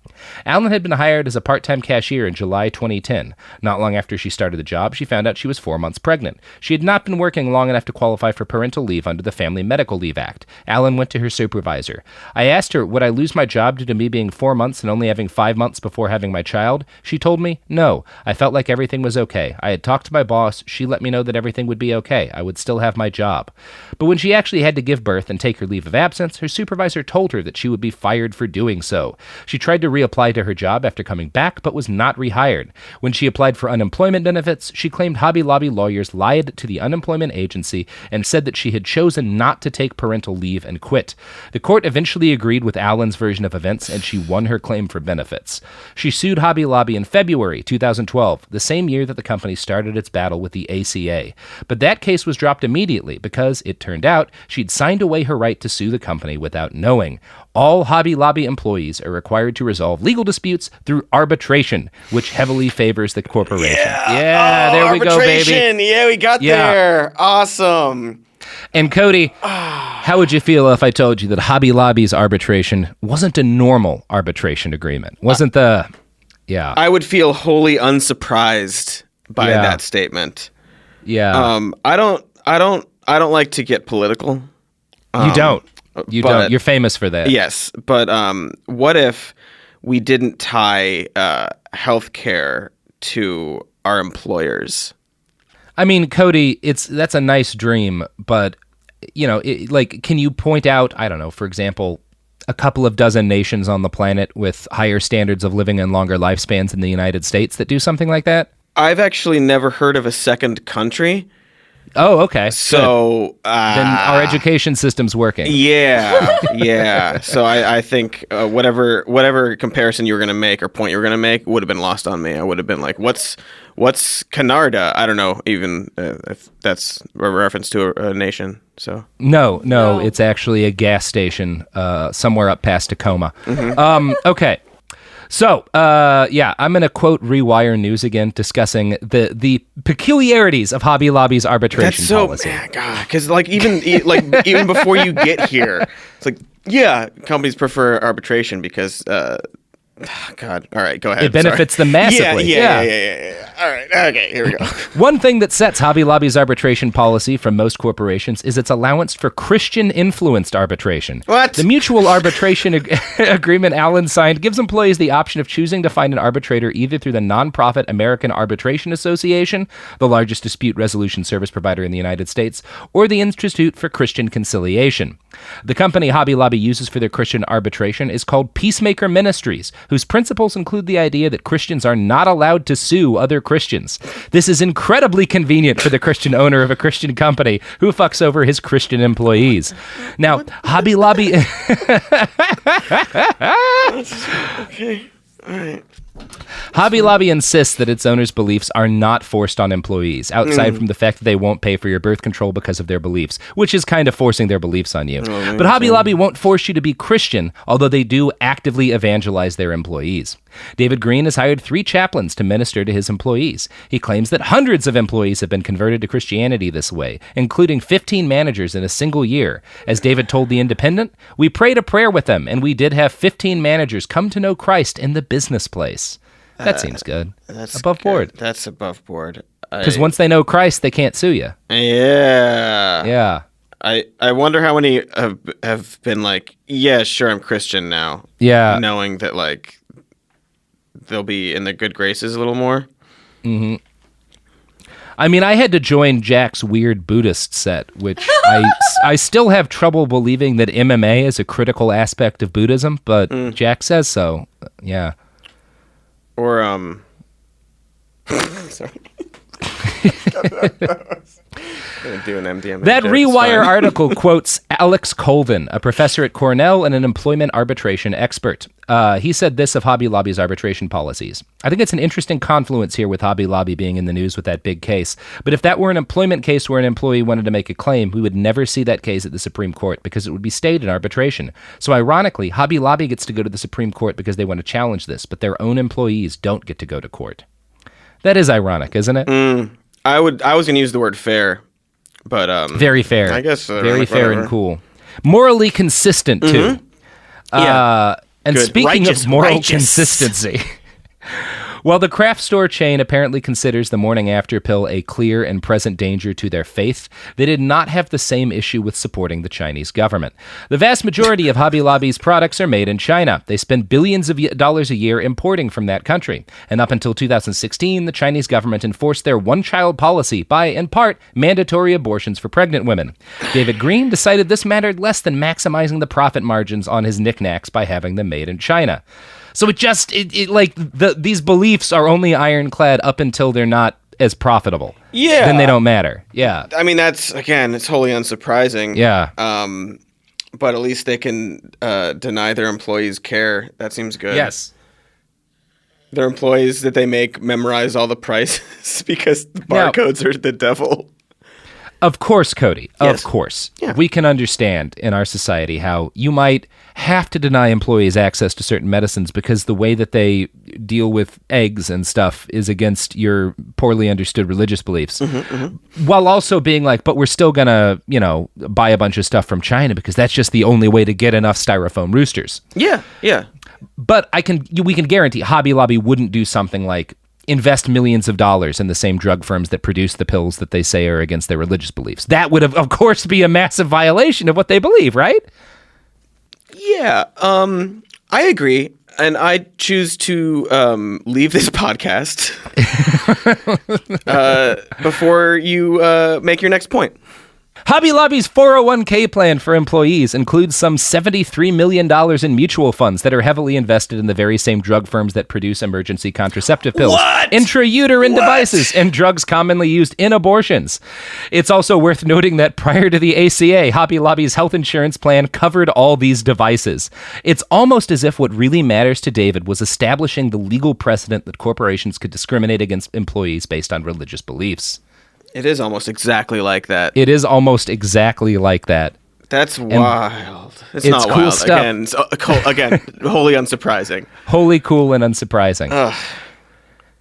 Allen had been hired as a part-time cashier in July 2010. Not long after she started the job, she found out she was 4 months pregnant. She had not been working long enough to qualify for parental leave under the Family Medical Leave Act. Allen went to her supervisor. I asked her, would I lose my job due to me being 4 months and only having 5 months before having my child? She told me, no. I felt like everything was okay. I had talked to my boss. She let me know that everything would be okay. I would still have my job. But when she actually had to give birth and take her leave of absence, her supervisor told her that she would be fired for doing so. She tried to reapply to her job after coming back, but was not rehired. When she applied for unemployment benefits, she claimed Hobby Lobby lawyers lied to the unemployment agency and said that she had chosen not to take parental leave and quit. The court eventually agreed with Allen's version of events, and she won her claim for benefits. She sued Hobby Lobby in February 2012, the same year that the company started its battle with the ACA. But that case was dropped immediately because, it turned out, she'd signed away her right to sue the company without knowing. All Hobby Lobby employees are required to resolve legal disputes through arbitration, which heavily favors the corporation. Yeah, there we go, baby. Yeah, we got there. Awesome. And Cody, how would you feel if I told you that Hobby Lobby's arbitration wasn't a normal arbitration agreement? I would feel wholly unsurprised by that statement. Yeah. I don't like to get political. You don't. You're famous for that. Yes, but what if we didn't tie healthcare to our employers? I mean, Cody, that's a nice dream, but can you point out, I don't know, for example, a couple of dozen nations on the planet with higher standards of living and longer lifespans than the United States that do something like that? I've actually never heard of a second country. Oh, okay. So then our education system's working. Yeah. So I think whatever comparison you were going to make or point you were going to make would have been lost on me. I would have been like, what's Canada? I don't know even if that's a reference to a nation. So no, it's actually a gas station somewhere up past Tacoma. Mm-hmm. Okay. So, I'm going to quote Rewire News again, discussing the peculiarities of Hobby Lobby's arbitration policy. Because even before you get here, it's like, companies prefer arbitration because, God. All right, go ahead. It benefits them massively. Yeah. All right. Okay, here we go. One thing that sets Hobby Lobby's arbitration policy from most corporations is its allowance for Christian-influenced arbitration. What? The mutual arbitration agreement Allen signed gives employees the option of choosing to find an arbitrator either through the nonprofit American Arbitration Association, the largest dispute resolution service provider in the United States, or the Institute for Christian Conciliation. The company Hobby Lobby uses for their Christian arbitration is called Peacemaker Ministries, whose principles include the idea that Christians are not allowed to sue other Christians. This is incredibly convenient for the Christian owner of a Christian company who fucks over his Christian employees. Now, Hobby Lobby... Okay, all right. Hobby Lobby insists that its owners' beliefs are not forced on employees, outside from the fact that they won't pay for your birth control because of their beliefs, which is kind of forcing their beliefs on you. But Hobby Lobby won't force you to be Christian, although they do actively evangelize their employees. David Green has hired 3 chaplains to minister to his employees. He claims that hundreds of employees have been converted to Christianity this way, including 15 managers in a single year. As David told The Independent, "We prayed a prayer with them, and we did have 15 managers come to know Christ in the business place." That seems good. That's above board. That's above board. Because once they know Christ, they can't sue you. Yeah. I wonder how many have been like, yeah, sure, I'm Christian now. Yeah. Knowing that, like, they'll be in their good graces a little more. Mm-hmm. I mean, I had to join Jack's weird Buddhist set, which I still have trouble believing that MMA is a critical aspect of Buddhism, but Jack says so. Yeah. Or, sorry. Do an MDMA that joke, Rewire article quotes Alex Colvin, a professor at Cornell and an employment arbitration expert. He said this of Hobby Lobby's arbitration policies. I think it's an interesting confluence here with Hobby Lobby being in the news with that big case. But if that were an employment case where an employee wanted to make a claim, we would never see that case at the Supreme Court because it would be stayed in arbitration. So ironically, Hobby Lobby gets to go to the Supreme Court because they want to challenge this, but their own employees don't get to go to court. That is ironic, isn't it? I was going to use the word fair, but very fair. I guess very fair and cool. Morally consistent too. Yeah. And Good. Speaking of moral consistency, while the craft store chain apparently considers the morning after pill a clear and present danger to their faith, they did not have the same issue with supporting the Chinese government. The vast majority of Hobby Lobby's products are made in China. They spend billions of dollars a year importing from that country. And up until 2016, the Chinese government enforced their one-child policy by, in part, mandatory abortions for pregnant women. David Green decided this mattered less than maximizing the profit margins on his knickknacks by having them made in China. So these beliefs are only ironclad up until they're not as profitable. Yeah. Then they don't matter. Yeah. I mean, it's wholly unsurprising. Yeah. But at least they can deny their employees care. That seems good. Yes. Their employees that they make memorize all the prices because the barcodes are the devil. Of course, Cody. Yes. Of course. Yeah. We can understand in our society how you might have to deny employees access to certain medicines because the way that they deal with eggs and stuff is against your poorly understood religious beliefs. While also being like, but we're still going to, buy a bunch of stuff from China because that's just the only way to get enough styrofoam roosters. Yeah, yeah. But we can guarantee Hobby Lobby wouldn't do something like invest millions of dollars in the same drug firms that produce the pills that they say are against their religious beliefs. That would, of course, be a massive violation of what they believe, right? Yeah, I agree. And I choose to leave this podcast before you make your next point. Hobby Lobby's 401k plan for employees includes some $73 million in mutual funds that are heavily invested in the very same drug firms that produce emergency contraceptive pills, intrauterine devices, and drugs commonly used in abortions. It's also worth noting that prior to the ACA, Hobby Lobby's health insurance plan covered all these devices. It's almost as if what really matters to David was establishing the legal precedent that corporations could discriminate against employees based on religious beliefs. It is almost exactly like that. It is almost exactly like that. That's wild. It's not cool wild. Stuff. Again, wholly unsurprising. Wholly cool and unsurprising. Ugh.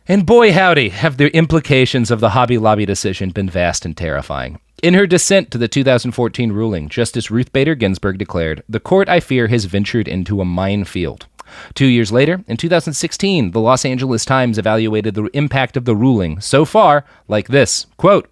And boy, howdy, have the implications of the Hobby Lobby decision been vast and terrifying. In her dissent to the 2014 ruling, Justice Ruth Bader Ginsburg declared, "The court, I fear, has ventured into a minefield." 2 years later, in 2016, the Los Angeles Times evaluated the impact of the ruling so far like this, quote,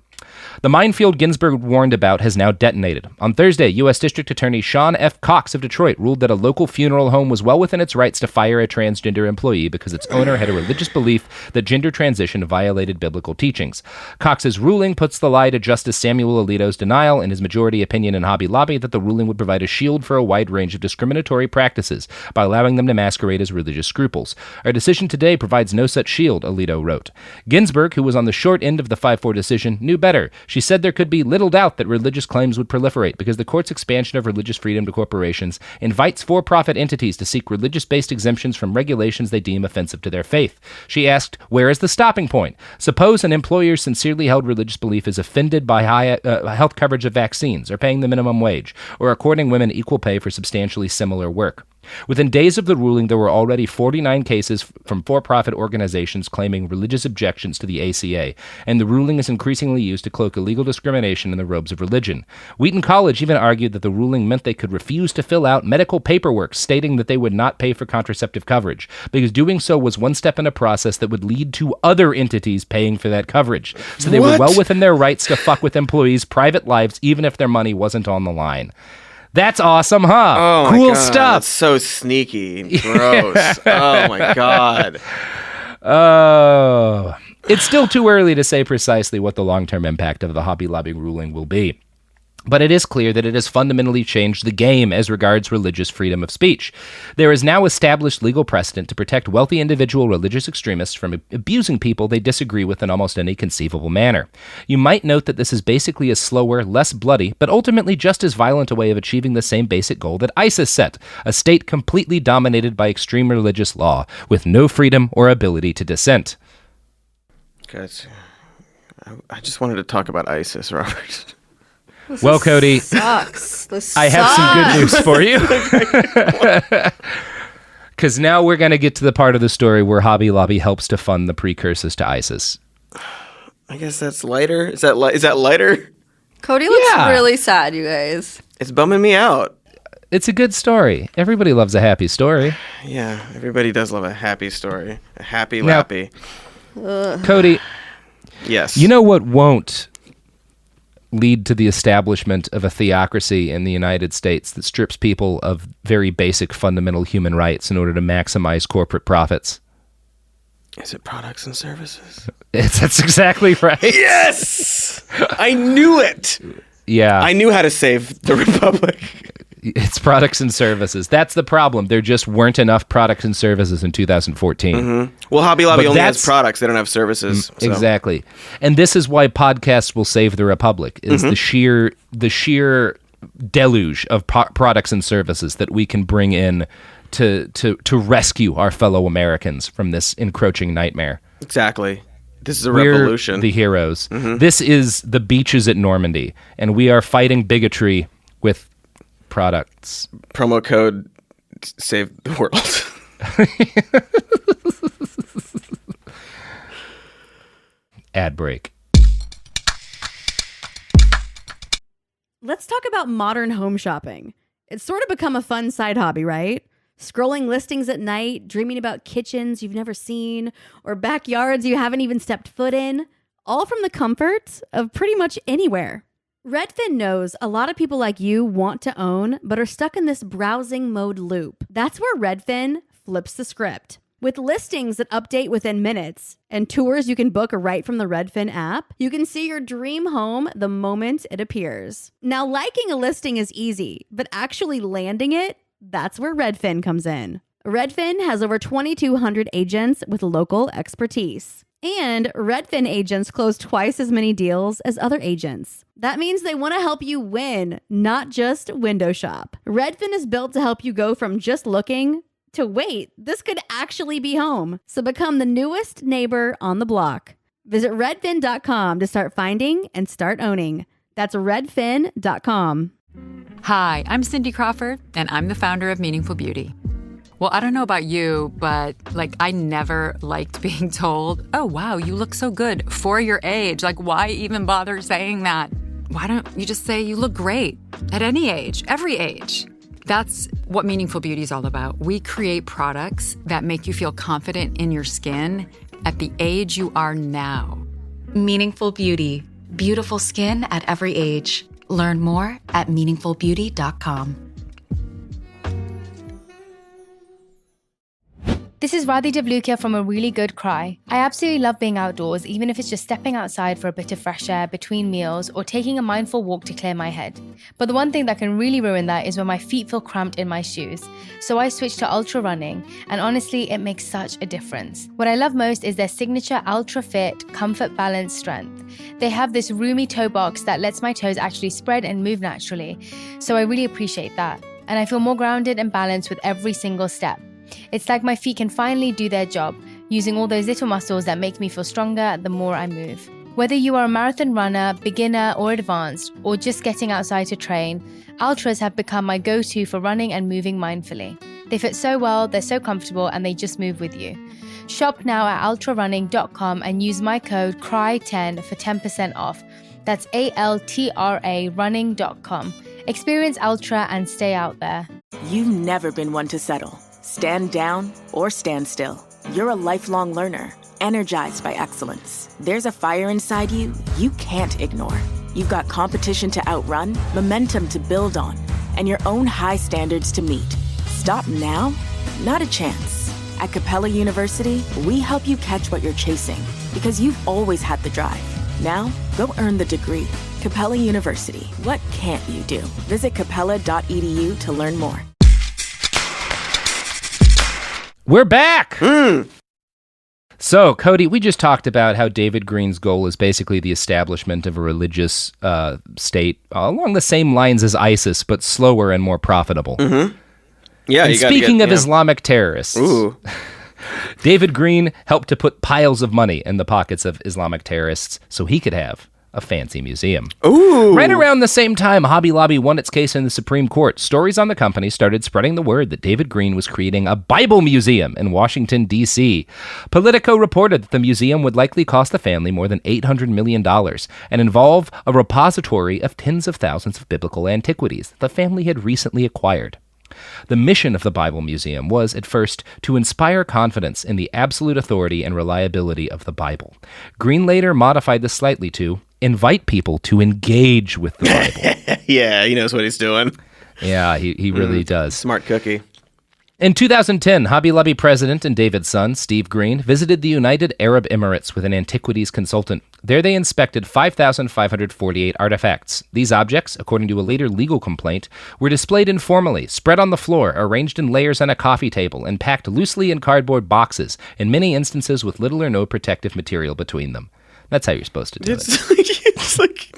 "The minefield Ginsburg warned about has now detonated. On Thursday, U.S. District Attorney Sean F. Cox of Detroit ruled that a local funeral home was well within its rights to fire a transgender employee because its owner had a religious belief that gender transition violated biblical teachings. Cox's ruling puts the lie to Justice Samuel Alito's denial in his majority opinion in Hobby Lobby that the ruling would provide a shield for a wide range of discriminatory practices by allowing them to masquerade as religious scruples. Our decision today provides no such shield," Alito wrote. Ginsburg, who was on the short end of the 5-4 decision, knew better. She said there could be little doubt that religious claims would proliferate because the court's expansion of religious freedom to corporations invites for-profit entities to seek religious-based exemptions from regulations they deem offensive to their faith. She asked, where is the stopping point? Suppose an employer's sincerely held religious belief is offended by high health coverage of vaccines, or paying the minimum wage, or according women equal pay for substantially similar work. Within days of the ruling, there were already 49 cases from for-profit organizations claiming religious objections to the ACA, and the ruling is increasingly used to cloak illegal discrimination in the robes of religion. Wheaton College even argued that the ruling meant they could refuse to fill out medical paperwork stating that they would not pay for contraceptive coverage, because doing so was one step in a process that would lead to other entities paying for that coverage. So they were well within their rights to fuck with employees' private lives even if their money wasn't on the line. That's awesome, huh? Oh, cool my God, stuff. That's so sneaky and gross. Oh, my God. It's still too early to say precisely what the long-term impact of the Hobby Lobby ruling will be. But it is clear that it has fundamentally changed the game as regards religious freedom of speech. There is now established legal precedent to protect wealthy individual religious extremists from abusing people they disagree with in almost any conceivable manner. You might note that this is basically a slower, less bloody, but ultimately just as violent a way of achieving the same basic goal that ISIS set, a state completely dominated by extreme religious law, with no freedom or ability to dissent. Guys, I just wanted to talk about ISIS, Robert. Well, Cody, This I have some good news for you. Because now we're going to get to the part of the story where Hobby Lobby helps to fund the precursors to ISIS. I guess that's lighter. Is that lighter? Cody looks really sad, you guys. It's bumming me out. It's a good story. Everybody loves a happy story. Yeah, everybody does love a happy story. A happy lappy. Cody. Yes. You know what won't lead to the establishment of a theocracy in the United States that strips people of very basic fundamental human rights in order to maximize corporate profits? Is it products and services? That's exactly right. Yes! I knew it! Yeah. I knew how to save the Republic. It's products and services. That's the problem. There just weren't enough products and services in 2014. Mm-hmm. Well, Hobby Lobby only has products. They don't have services. So. Exactly. And this is why podcasts will save the Republic, is the sheer deluge of products and services that we can bring in to rescue our fellow Americans from this encroaching nightmare. Exactly. This is a revolution. We're the heroes. This is the beaches at Normandy, and we are fighting bigotry with products. Promo code save the world. Ad break. Let's talk about modern home shopping. It's sort of become a fun side hobby, right? Scrolling listings at night, dreaming about kitchens you've never seen, or backyards you haven't even stepped foot in, all from the comfort of pretty much anywhere. Redfin knows a lot of people like you want to own, but are stuck in this browsing mode loop. That's where Redfin flips the script. With listings that update within minutes and tours you can book right from the Redfin app, you can see your dream home the moment it appears. Now, liking a listing is easy, but actually landing it, that's where Redfin comes in. Redfin has over 2,200 agents with local expertise. And Redfin agents close twice as many deals as other agents. That means they want to help you win, not just window shop. Redfin is built to help you go from just looking to wait, this could actually be home. So become the newest neighbor on the block. Visit redfin.com to start finding and start owning. That's redfin.com. Hi, I'm Cindy Crawford, and I'm the founder of Meaningful Beauty. Well, I don't know about you, but I never liked being told, oh, wow, you look so good for your age. Why even bother saying that? Why don't you just say you look great at any age, every age? That's what Meaningful Beauty is all about. We create products that make you feel confident in your skin at the age you are now. Meaningful Beauty. Beautiful skin at every age. Learn more at meaningfulbeauty.com. This is Radhi Devlukia from A Really Good Cry. I absolutely love being outdoors, even if it's just stepping outside for a bit of fresh air between meals or taking a mindful walk to clear my head. But the one thing that can really ruin that is when my feet feel cramped in my shoes. So I switched to ultra running, and honestly, it makes such a difference. What I love most is their signature ultra fit, comfort balanced strength. They have this roomy toe box that lets my toes actually spread and move naturally. So I really appreciate that. And I feel more grounded and balanced with every single step. It's like my feet can finally do their job, using all those little muscles that make me feel stronger the more I move. Whether you are a marathon runner, beginner or advanced, or just getting outside to train, Ultras have become my go-to for running and moving mindfully. They fit so well, they're so comfortable, and they just move with you. Shop now at ultrarunning.com and use my code CRY10 for 10% off. That's ALTRA running.com. Experience Ultra and stay out there. You've never been one to settle. Stand down or stand still. You're a lifelong learner, energized by excellence. There's a fire inside you you can't ignore. You've got competition to outrun, momentum to build on, and your own high standards to meet. Stop now? Not a chance. At Capella University, we help you catch what you're chasing because you've always had the drive. Now, go earn the degree. Capella University. What can't you do? Visit capella.edu to learn more. We're back! So, Cody, we just talked about how David Green's goal is basically the establishment of a religious state along the same lines as ISIS, but slower and more profitable. Mm-hmm. Yeah. And speaking of Islamic terrorists, David Green helped to put piles of money in the pockets of Islamic terrorists so he could have a fancy museum. Ooh. Right around the same time Hobby Lobby won its case in the Supreme Court, stories on the company started spreading the word that David Green was creating a Bible museum in Washington, D.C. Politico reported that the museum would likely cost the family more than $800 million and involve a repository of tens of thousands of biblical antiquities that the family had recently acquired. The mission of the Bible Museum was, at first, to inspire confidence in the absolute authority and reliability of the Bible. Green later modified this slightly to invite people to engage with the Bible. Yeah, he knows what he's doing. Yeah, he really does. Smart cookie. In 2010, Hobby Lobby president and David's son, Steve Green, visited the United Arab Emirates with an antiquities consultant. There they inspected 5,548 artifacts. These objects, according to a later legal complaint, were displayed informally, spread on the floor, arranged in layers on a coffee table, and packed loosely in cardboard boxes, in many instances with little or no protective material between them. That's how you're supposed to do it. It's like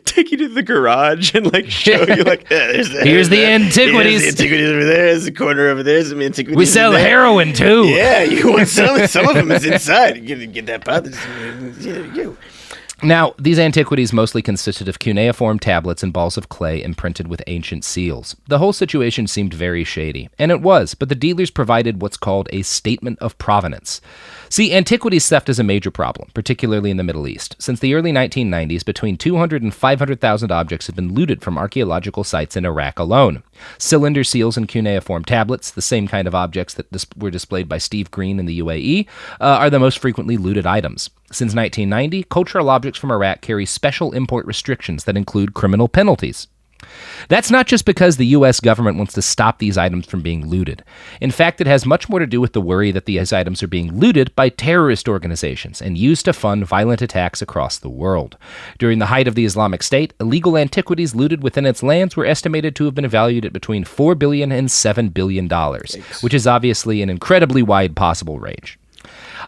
take you to the garage and like show you like here's the antiquities. Here's the antiquities over there. There's a corner over there. Some antiquities. We sell heroin too. Yeah, you want some of them is inside. You get that pot. Yeah. Now, these antiquities mostly consisted of cuneiform tablets and balls of clay imprinted with ancient seals. The whole situation seemed very shady, and it was, but the dealers provided what's called a statement of provenance. See, antiquities theft is a major problem, particularly in the Middle East. Since the early 1990s, between 200 and 500,000 objects have been looted from archaeological sites in Iraq alone. Cylinder seals and cuneiform tablets, the same kind of objects that were displayed by Steve Green in the UAE, are the most frequently looted items. Since 1990, cultural objects from Iraq carry special import restrictions that include criminal penalties. That's not just because the U.S. government wants to stop these items from being looted. In fact, it has much more to do with the worry that these items are being looted by terrorist organizations and used to fund violent attacks across the world. During the height of the Islamic State, illegal antiquities looted within its lands were estimated to have been valued at between $4 billion and $7 billion, which is obviously an incredibly wide possible range.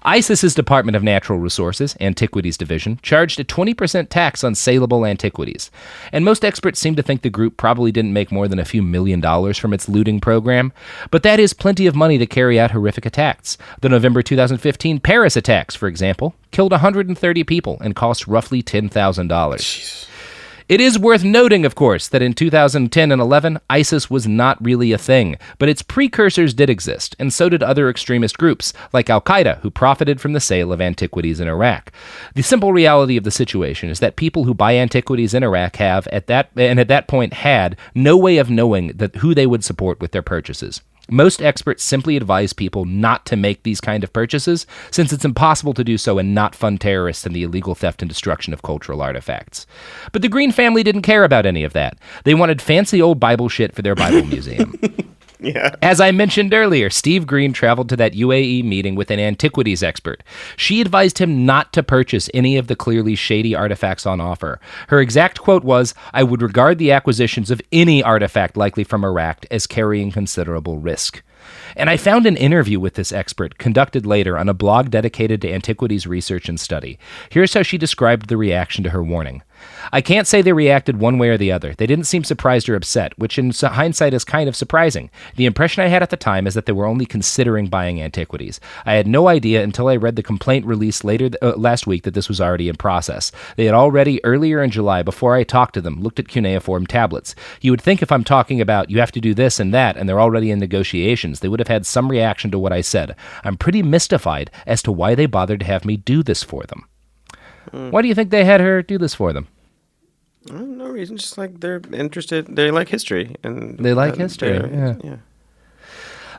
ISIS's Department of Natural Resources, Antiquities Division, charged a 20% tax on saleable antiquities. And most experts seem to think the group probably didn't make more than a few $1 million from its looting program. But that is plenty of money to carry out horrific attacks. The November 2015 Paris attacks, for example, killed 130 people and cost roughly $10,000. It is worth noting, of course, that in 2010 and 11, ISIS was not really a thing, but its precursors did exist, and so did other extremist groups, like Al-Qaeda, who profited from the sale of antiquities in Iraq. The simple reality of the situation is that people who buy antiquities in Iraq have, at that point had, no way of knowing who they would support with their purchases. Most experts simply advise people not to make these kind of purchases, since it's impossible to do so and not fund terrorists and the illegal theft and destruction of cultural artifacts. But the Green family didn't care about any of that. They wanted fancy old Bible shit for their Bible museum. Yeah. As I mentioned earlier, Steve Green traveled to that UAE meeting with an antiquities expert. She advised him not to purchase any of the clearly shady artifacts on offer. Her exact quote was, "I would regard the acquisitions of any artifact likely from Iraq as carrying considerable risk." And I found an interview with this expert conducted later on a blog dedicated to antiquities research and study. Here's how she described the reaction to her warning. "I can't say they reacted one way or the other. They didn't seem surprised or upset, which in hindsight is kind of surprising. The impression I had at the time is that they were only considering buying antiquities. I had no idea until I read the complaint released last week that this was already in process. They had already, earlier in July, before I talked to them, looked at cuneiform tablets. You would think if I'm talking about you have to do this and that, and they're already in negotiations, they would have had some reaction to what I said. I'm pretty mystified as to why they bothered to have me do this for them." Why do you think they had her do this for them? No reason. Just like they're interested. They like history. And they like history. Yeah.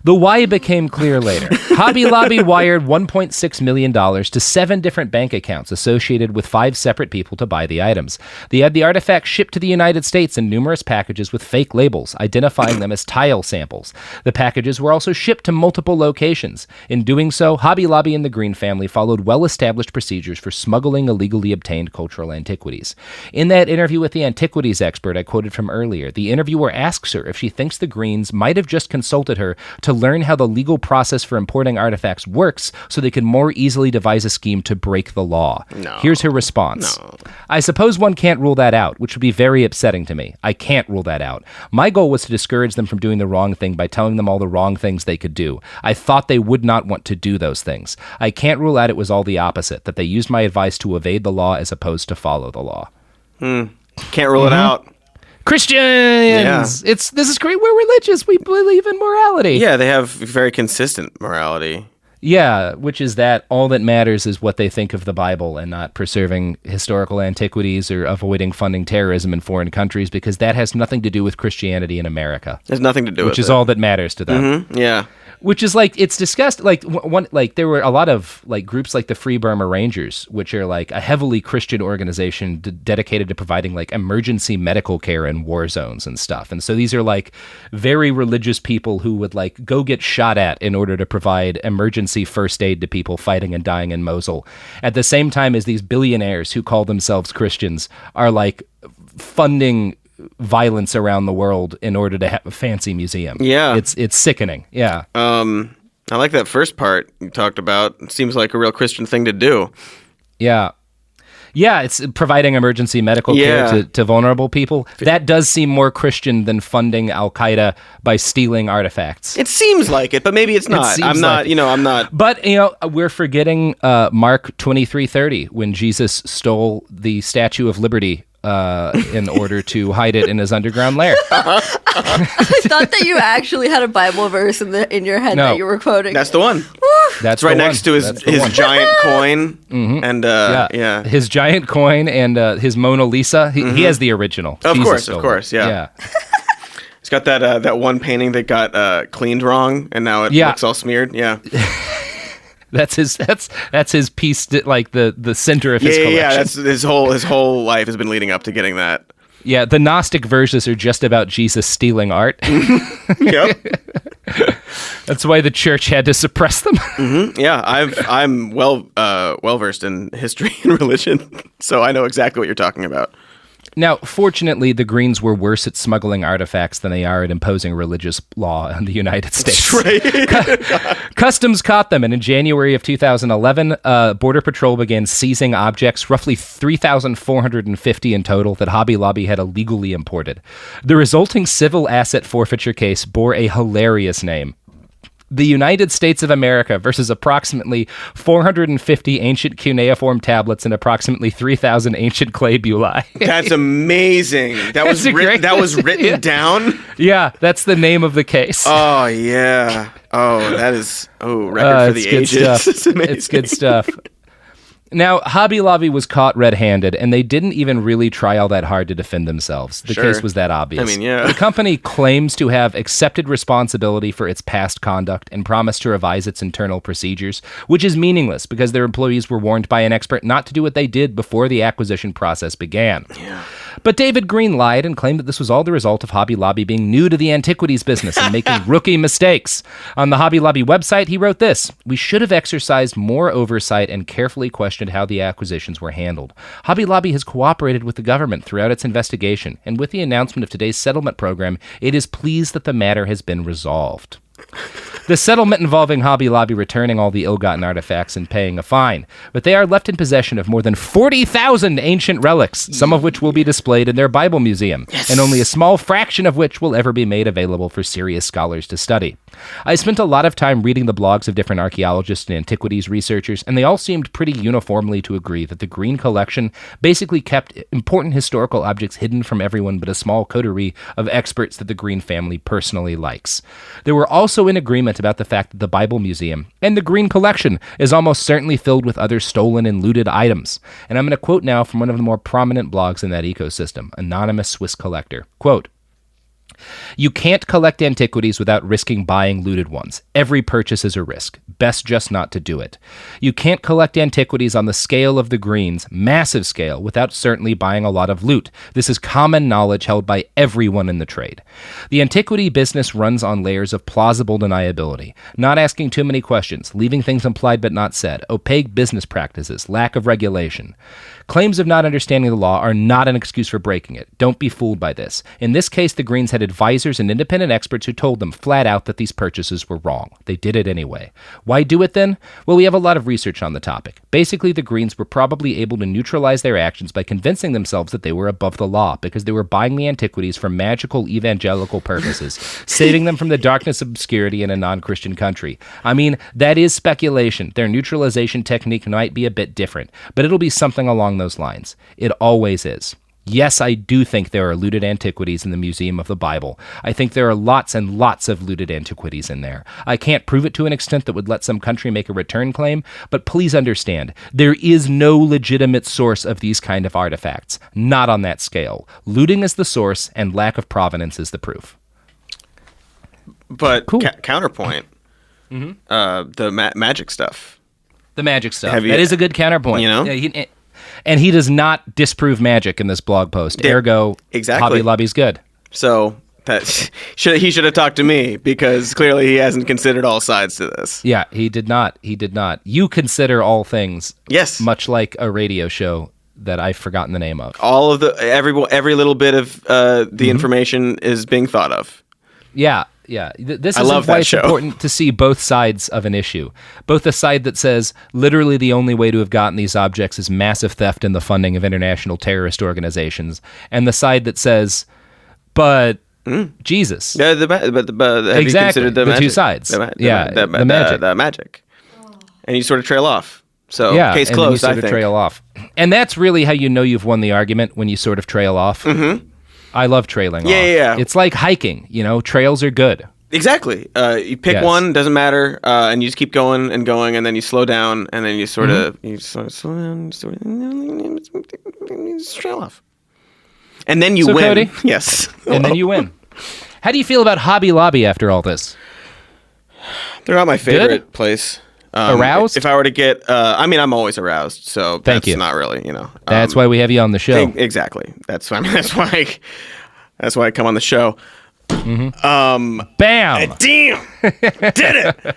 The why became clear later. Hobby Lobby wired $1.6 million to 7 different bank accounts associated with 5 separate people to buy the items. They had the artifacts shipped to the United States in numerous packages with fake labels, identifying them as tile samples. The packages were also shipped to multiple locations. In doing so, Hobby Lobby and the Green family followed well-established procedures for smuggling illegally obtained cultural antiquities. In that interview with the antiquities expert I quoted from earlier, the interviewer asks her if she thinks the Greens might have just consulted her to learn how the legal process for importing artifacts works so they can more easily devise a scheme to break the law. No. Here's her response. No. I suppose one can't rule that out, which would be very upsetting to me. I can't rule that out. My goal was to discourage them from doing the wrong thing by telling them all the wrong things they could do. I thought they would not want to do those things. I can't rule out it was all the opposite, that they used my advice to evade the law as opposed to follow the law. Can't rule it out. Christians! Yeah. This is great. We're religious. We believe in morality. Yeah, they have very consistent morality. Yeah, which is that all that matters is what they think of the Bible and not preserving historical antiquities or avoiding funding terrorism in foreign countries, because that has nothing to do with Christianity in America. There's nothing to do with it. Which is all that matters to them. Mm-hmm. Yeah. Which is like, it's discussed, like there were a lot of like groups like the Free Burma Rangers, which are like a heavily Christian organization dedicated to providing like emergency medical care in war zones and stuff. And so these are like very religious people who would like go get shot at in order to provide emergency first aid to people fighting and dying in Mosul. At the same time as these billionaires who call themselves Christians are like funding violence around the world in order to have a fancy museum. Yeah. It's sickening. Yeah. I like that first part you talked about. It seems like a real Christian thing to do. Yeah. Yeah, it's providing emergency medical care to vulnerable people. That does seem more Christian than funding Al-Qaeda by stealing artifacts. It seems like it, but maybe it's not. I'm not. But, we're forgetting Mark 23:30 when Jesus stole the Statue of Liberty in order to hide it in his underground lair. I thought that you actually had a Bible verse in your head that you were quoting. That's the one. That's right next to his giant coin. Mm-hmm. And his giant coin and his Mona Lisa. He has the original. Of Jesus course, yeah. He's got that one painting that got cleaned wrong, and now it looks all smeared. Yeah. That's his piece, like the center of his collection. Yeah, that's his whole life has been leading up to getting that. Yeah, the Gnostic verses are just about Jesus stealing art. Yep. That's why the church had to suppress them. Mm-hmm. Yeah, I'm well versed in history and religion, so I know exactly what you're talking about. Now, fortunately, the Greens were worse at smuggling artifacts than they are at imposing religious law in the United States. That's right. Customs caught them, and in January of 2011, Border Patrol began seizing objects, roughly 3,450 in total, that Hobby Lobby had illegally imported. The resulting civil asset forfeiture case bore a hilarious name: the United States of America versus approximately 450 ancient cuneiform tablets and approximately 3,000 ancient clay buli. That's amazing. That was written down? Yeah, that's the name of the case. Oh, yeah. Oh, that is record for the ages. It's good stuff. Now, Hobby Lobby was caught red-handed, and they didn't even really try all that hard to defend themselves. The case was that obvious. I mean, yeah. The company claims to have accepted responsibility for its past conduct and promised to revise its internal procedures, which is meaningless because their employees were warned by an expert not to do what they did before the acquisition process began. Yeah. But David Green lied and claimed that this was all the result of Hobby Lobby being new to the antiquities business and making rookie mistakes. On the Hobby Lobby website, he wrote this: "We should have exercised more oversight and carefully questioned how the acquisitions were handled. Hobby Lobby has cooperated with the government throughout its investigation, and with the announcement of today's settlement program, it is pleased that the matter has been resolved." The settlement involving Hobby Lobby returning all the ill-gotten artifacts and paying a fine, but they are left in possession of more than 40,000 ancient relics, some of which will be displayed in their Bible museum, and only a small fraction of which will ever be made available for serious scholars to study. I spent a lot of time reading the blogs of different archaeologists and antiquities researchers, and they all seemed pretty uniformly to agree that the Green collection basically kept important historical objects hidden from everyone but a small coterie of experts that the Green family personally likes. They were also in agreement about the fact that the Bible Museum and the Green collection is almost certainly filled with other stolen and looted items. And I'm going to quote now from one of the more prominent blogs in that ecosystem, Anonymous Swiss Collector. Quote, You can't collect antiquities without risking buying looted ones. Every purchase is a risk. Best just not to do it. You can't collect antiquities on the scale of the Greens, massive scale, without certainly buying a lot of loot. This is common knowledge held by everyone in the trade. The antiquity business runs on layers of plausible deniability, not asking too many questions, leaving things implied but not said, opaque business practices, lack of regulation. Claims of not understanding the law are not an excuse for breaking it. Don't be fooled by this. In this case, the Greens had advisors and independent experts who told them flat out that these purchases were wrong. They did it anyway. Why do it then? Well, we have a lot of research on the topic. Basically, the Greens were probably able to neutralize their actions by convincing themselves that they were above the law because they were buying the antiquities for magical evangelical purposes, saving them from the darkness of obscurity in a non-Christian country. I mean, that is speculation. Their neutralization technique might be a bit different, but it'll be something along those lines. It always is. Yes, I do think there are looted antiquities in the Museum of the Bible. I think there are lots and lots of looted antiquities in there. I can't prove it to an extent that would let some country make a return claim, but please understand, there is no legitimate source of these kind of artifacts. Not on that scale. Looting is the source, and lack of provenance is the proof. But cool. Counterpoint, the magic stuff. The magic stuff. That is a good counterpoint. You know? And he does not disprove magic in this blog post. Ergo, Hobby Lobby's good. So he should have talked to me because clearly he hasn't considered all sides to this. Yeah, he did not. He did not. You consider all things. Yes. Much like a radio show that I've forgotten the name of. All of every little bit of the information is being thought of. Yeah. Yeah, this is why it's important to see both sides of an issue. Both the side that says literally the only way to have gotten these objects is massive theft and the funding of international terrorist organizations, and the side that says, but Jesus. Yeah, have you considered the magic? Two sides. The magic. The magic. And you sort of trail off. So case closed, I think. Trail off. And that's really how you know you've won the argument, when you sort of trail off. Mm-hmm. I love trailing off. Yeah. It's like hiking, trails are good. Exactly. You pick one, doesn't matter, and you just keep going, and then you slow down, and then you sort of slow down, you just trail off. And then you win. Cody? Yes. And then you win. How do you feel about Hobby Lobby after all this? They're not my favorite place. Aroused? If I were to get, I'm always aroused, so that's not really, That's why we have you on the show. Exactly. That's why I come on the show. Mm-hmm. Bam! Damn! Did it!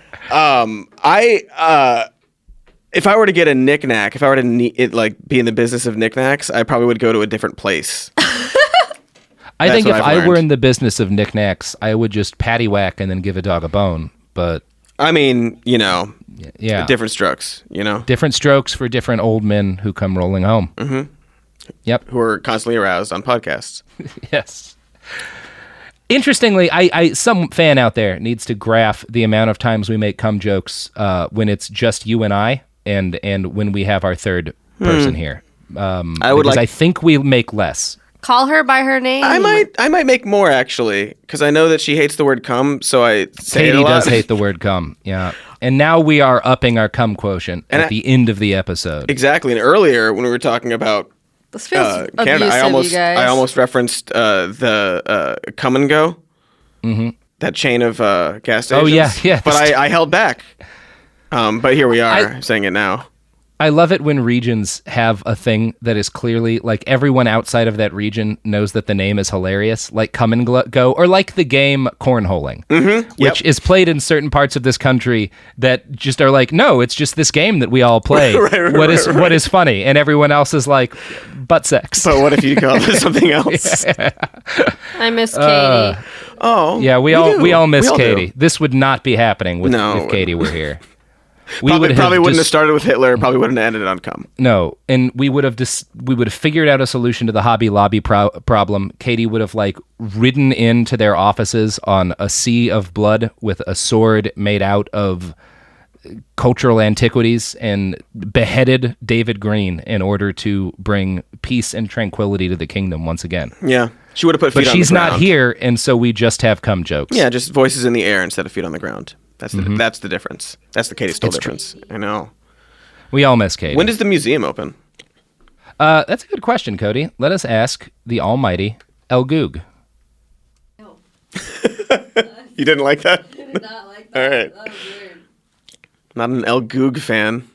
If I were to get a knickknack, if I were to be in the business of knickknacks, I probably would go to a different place. I think if I were in the business of knickknacks, I would just patty whack and then give a dog a bone. But I mean, different strokes, Different strokes for different old men who come rolling home. Mm-hmm. Yep. Who are constantly aroused on podcasts. Yes. Interestingly, some fan out there needs to graph the amount of times we make cum jokes when it's just you and I, and when we have our third person here. I think we make less. Call her by her name. I might make more, actually, because I know that she hates the word cum, so I say it a lot. Katie does hate the word cum, yeah. And now we are upping our cum quotient at the end of the episode. Exactly, and earlier when we were talking about this feels Canada, abusive, you guys. I almost referenced the Come and Go, that chain of gas stations. Oh, yeah. But I held back. But here we are, saying it now. I love it when regions have a thing that is clearly, like, everyone outside of that region knows that the name is hilarious, like Come and Go, or like the game cornholing, which is played in certain parts of this country that just are like, no, it's just this game that we all play. What is funny? And everyone else is like, butt sex. But what if you call it something else? I miss Katie. Yeah, we all miss Katie. This would not be happening if Katie were here. We probably wouldn't have started with Hitler. Probably wouldn't have ended on cum. No, and we would have figured out a solution to the Hobby Lobby problem. Katie would have ridden into their offices on a sea of blood with a sword made out of cultural antiquities and beheaded David Green in order to bring peace and tranquility to the kingdom once again. Yeah, she would have put feet on the ground. But she's not here, and so we just have cum jokes. Yeah, just voices in the air instead of feet on the ground. That's the difference. That's the Katie Stoll difference. True. I know. We all miss Katie. When does the museum open? That's a good question, Cody. Let us ask the almighty El Goog. You didn't like that? I did not like that. All right. That was weird. Not an El Goog fan.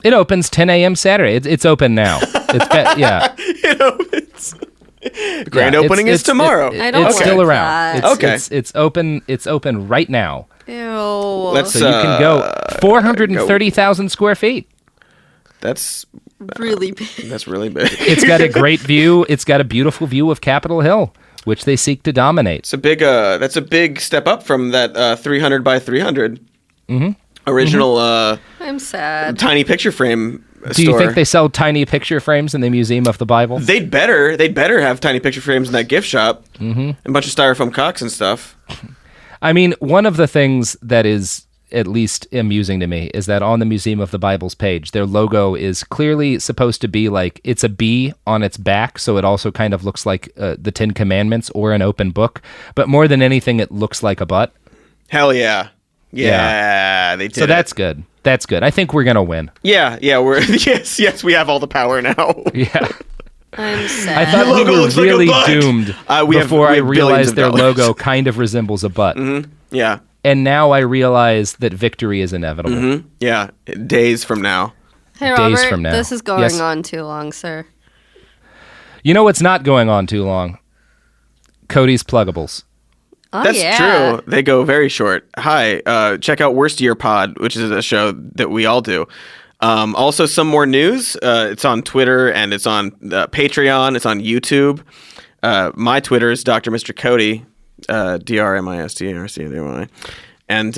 It opens 10 a.m. Saturday. It's open now. Yeah. It opens. Grand opening is tomorrow. I don't It's like still around. that. It's open. It's open right now. Ew. So you can go 430,000 square feet. That's really big. That's really big. It's got a great view. It's got a beautiful view of Capitol Hill, which they seek to dominate. It's a big. That's a big step up from that 300 by 300 original. I'm sad. Tiny picture frame. Do you think they sell tiny picture frames in the Museum of the Bible? They'd better have tiny picture frames in that gift shop. And a bunch of styrofoam cocks and stuff. I mean, one of the things that is at least amusing to me is that on the Museum of the Bible's page, their logo is clearly supposed to be like, it's a bee on its back, so it also kind of looks like the Ten Commandments or an open book. But more than anything, it looks like a butt. Hell yeah. Yeah, they did. So that's good. That's good. I think we're going to win. Yeah, we're yes, we have all the power now. Yeah. I'm sad. I thought we were really doomed before I realized their logo kind of resembles a butt. Yeah. And now I realize that victory is inevitable. Yeah, days from now. Hey, Robert, days from now. this is going Yes. on too long, sir. You know what's not going on too long? Cody's Pluggables. Oh, That's yeah. true. They go very short. Hi, check out Worst Year Pod, which is a show that we all do. Also, some more news. It's on Twitter and it's on Patreon. It's on YouTube. My Twitter is Dr. Mr. Cody, DRMISTRCDY. And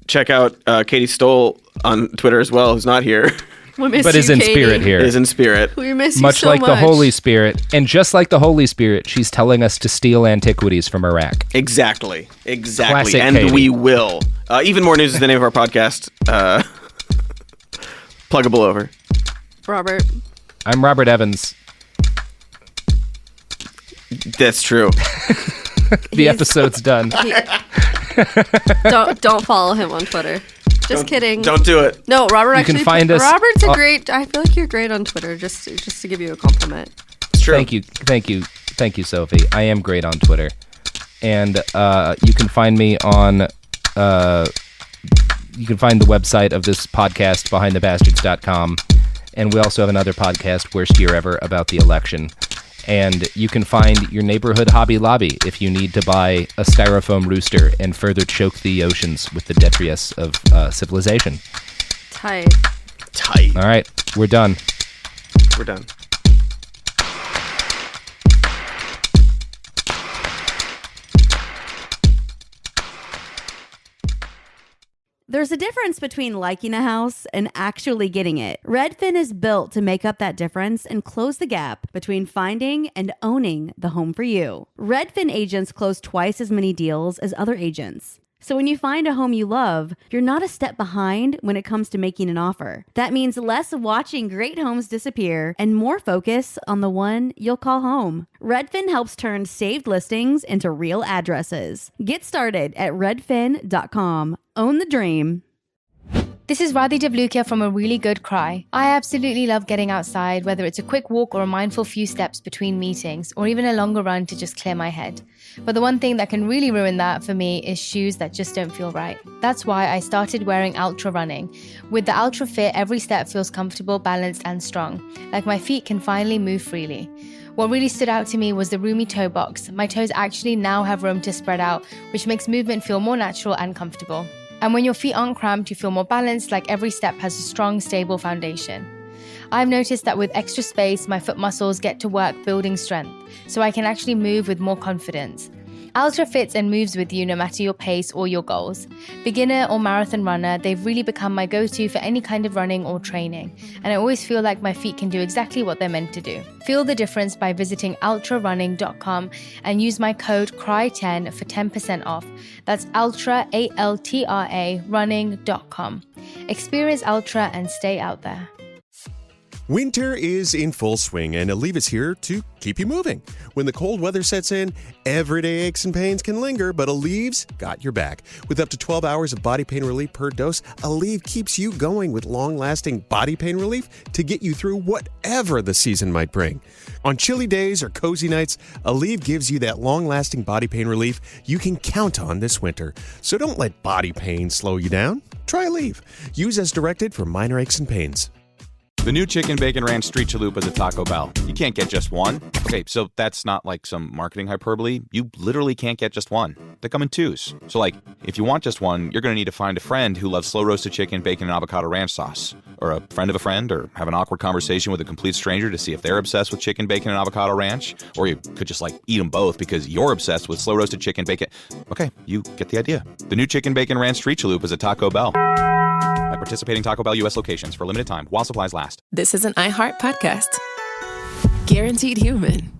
check out Katie Stoll on Twitter as well, who's not here. We miss But you, is in Katie. spirit here. Is in spirit. We miss you Much so like much. the Holy Spirit. And just like the Holy Spirit, she's telling us to steal antiquities from Iraq. Exactly. Classic And Katie. we will. Even More News is the name of our podcast. Pluggable over. Robert. I'm Robert Evans. That's true. The episode's done. Don't follow him on Twitter. Just kidding. Don't do it. No, Robert. You can actually, find us Robert's a on- great. I feel like you're great on Twitter. Just to give you a compliment. It's true. Thank you, Sophie. I am great on Twitter. And you can find me on... you can find the website of this podcast, behindthebastards.com. And we also have another podcast, Worst Year Ever, about the election. And you can find your neighborhood Hobby Lobby if you need to buy a styrofoam rooster and further choke the oceans with the detritus of civilization. Tight. Tight. All right, we're done. We're done. There's a difference between liking a house and actually getting it. Redfin is built to make up that difference and close the gap between finding and owning the home for you. Redfin agents close twice as many deals as other agents. So when you find a home you love, you're not a step behind when it comes to making an offer. That means less watching great homes disappear and more focus on the one you'll call home. Redfin helps turn saved listings into real addresses. Get started at redfin.com. Own the dream. This is Radhi Devlukia from A Really Good Cry. I absolutely love getting outside, whether it's a quick walk or a mindful few steps between meetings, or even a longer run to just clear my head. But the one thing that can really ruin that for me is shoes that just don't feel right. That's why I started wearing Ultra Running. With the Ultra Fit, every step feels comfortable, balanced, and strong, like my feet can finally move freely. What really stood out to me was the roomy toe box. My toes actually now have room to spread out, which makes movement feel more natural and comfortable. And when your feet aren't cramped, you feel more balanced, like every step has a strong, stable foundation. I've noticed that with extra space, my foot muscles get to work building strength, so I can actually move with more confidence. Ultra fits and moves with you no matter your pace or your goals. Beginner or marathon runner, they've really become my go-to for any kind of running or training, and I always feel like my feet can do exactly what they're meant to do. Feel the difference by visiting ultrarunning.com and use my code CRY10 for 10% off. That's ultra, ALTRA, running.com. Experience Ultra and stay out there. Winter is in full swing, and Aleve is here to keep you moving. When the cold weather sets in, everyday aches and pains can linger, but Aleve's got your back. With up to 12 hours of body pain relief per dose, Aleve keeps you going with long-lasting body pain relief to get you through whatever the season might bring. On chilly days or cozy nights, Aleve gives you that long-lasting body pain relief you can count on this winter. So don't let body pain slow you down. Try Aleve. Use as directed for minor aches and pains. The new Chicken Bacon Ranch Street Chalupas at Taco Bell. You can't get just one. Okay, so that's not like some marketing hyperbole. You literally can't get just one. They come in twos. So like, if you want just one, you're going to need to find a friend who loves slow-roasted chicken, bacon, and avocado ranch sauce. Or a friend of a friend, or have an awkward conversation with a complete stranger to see if they're obsessed with chicken, bacon, and avocado ranch. Or you could just like eat them both because you're obsessed with slow-roasted chicken, bacon. Okay, you get the idea. The new Chicken Bacon Ranch Street Chalupas at Taco Bell. At participating Taco Bell U.S. locations for limited time while supplies last. This is an iHeart podcast. Guaranteed human.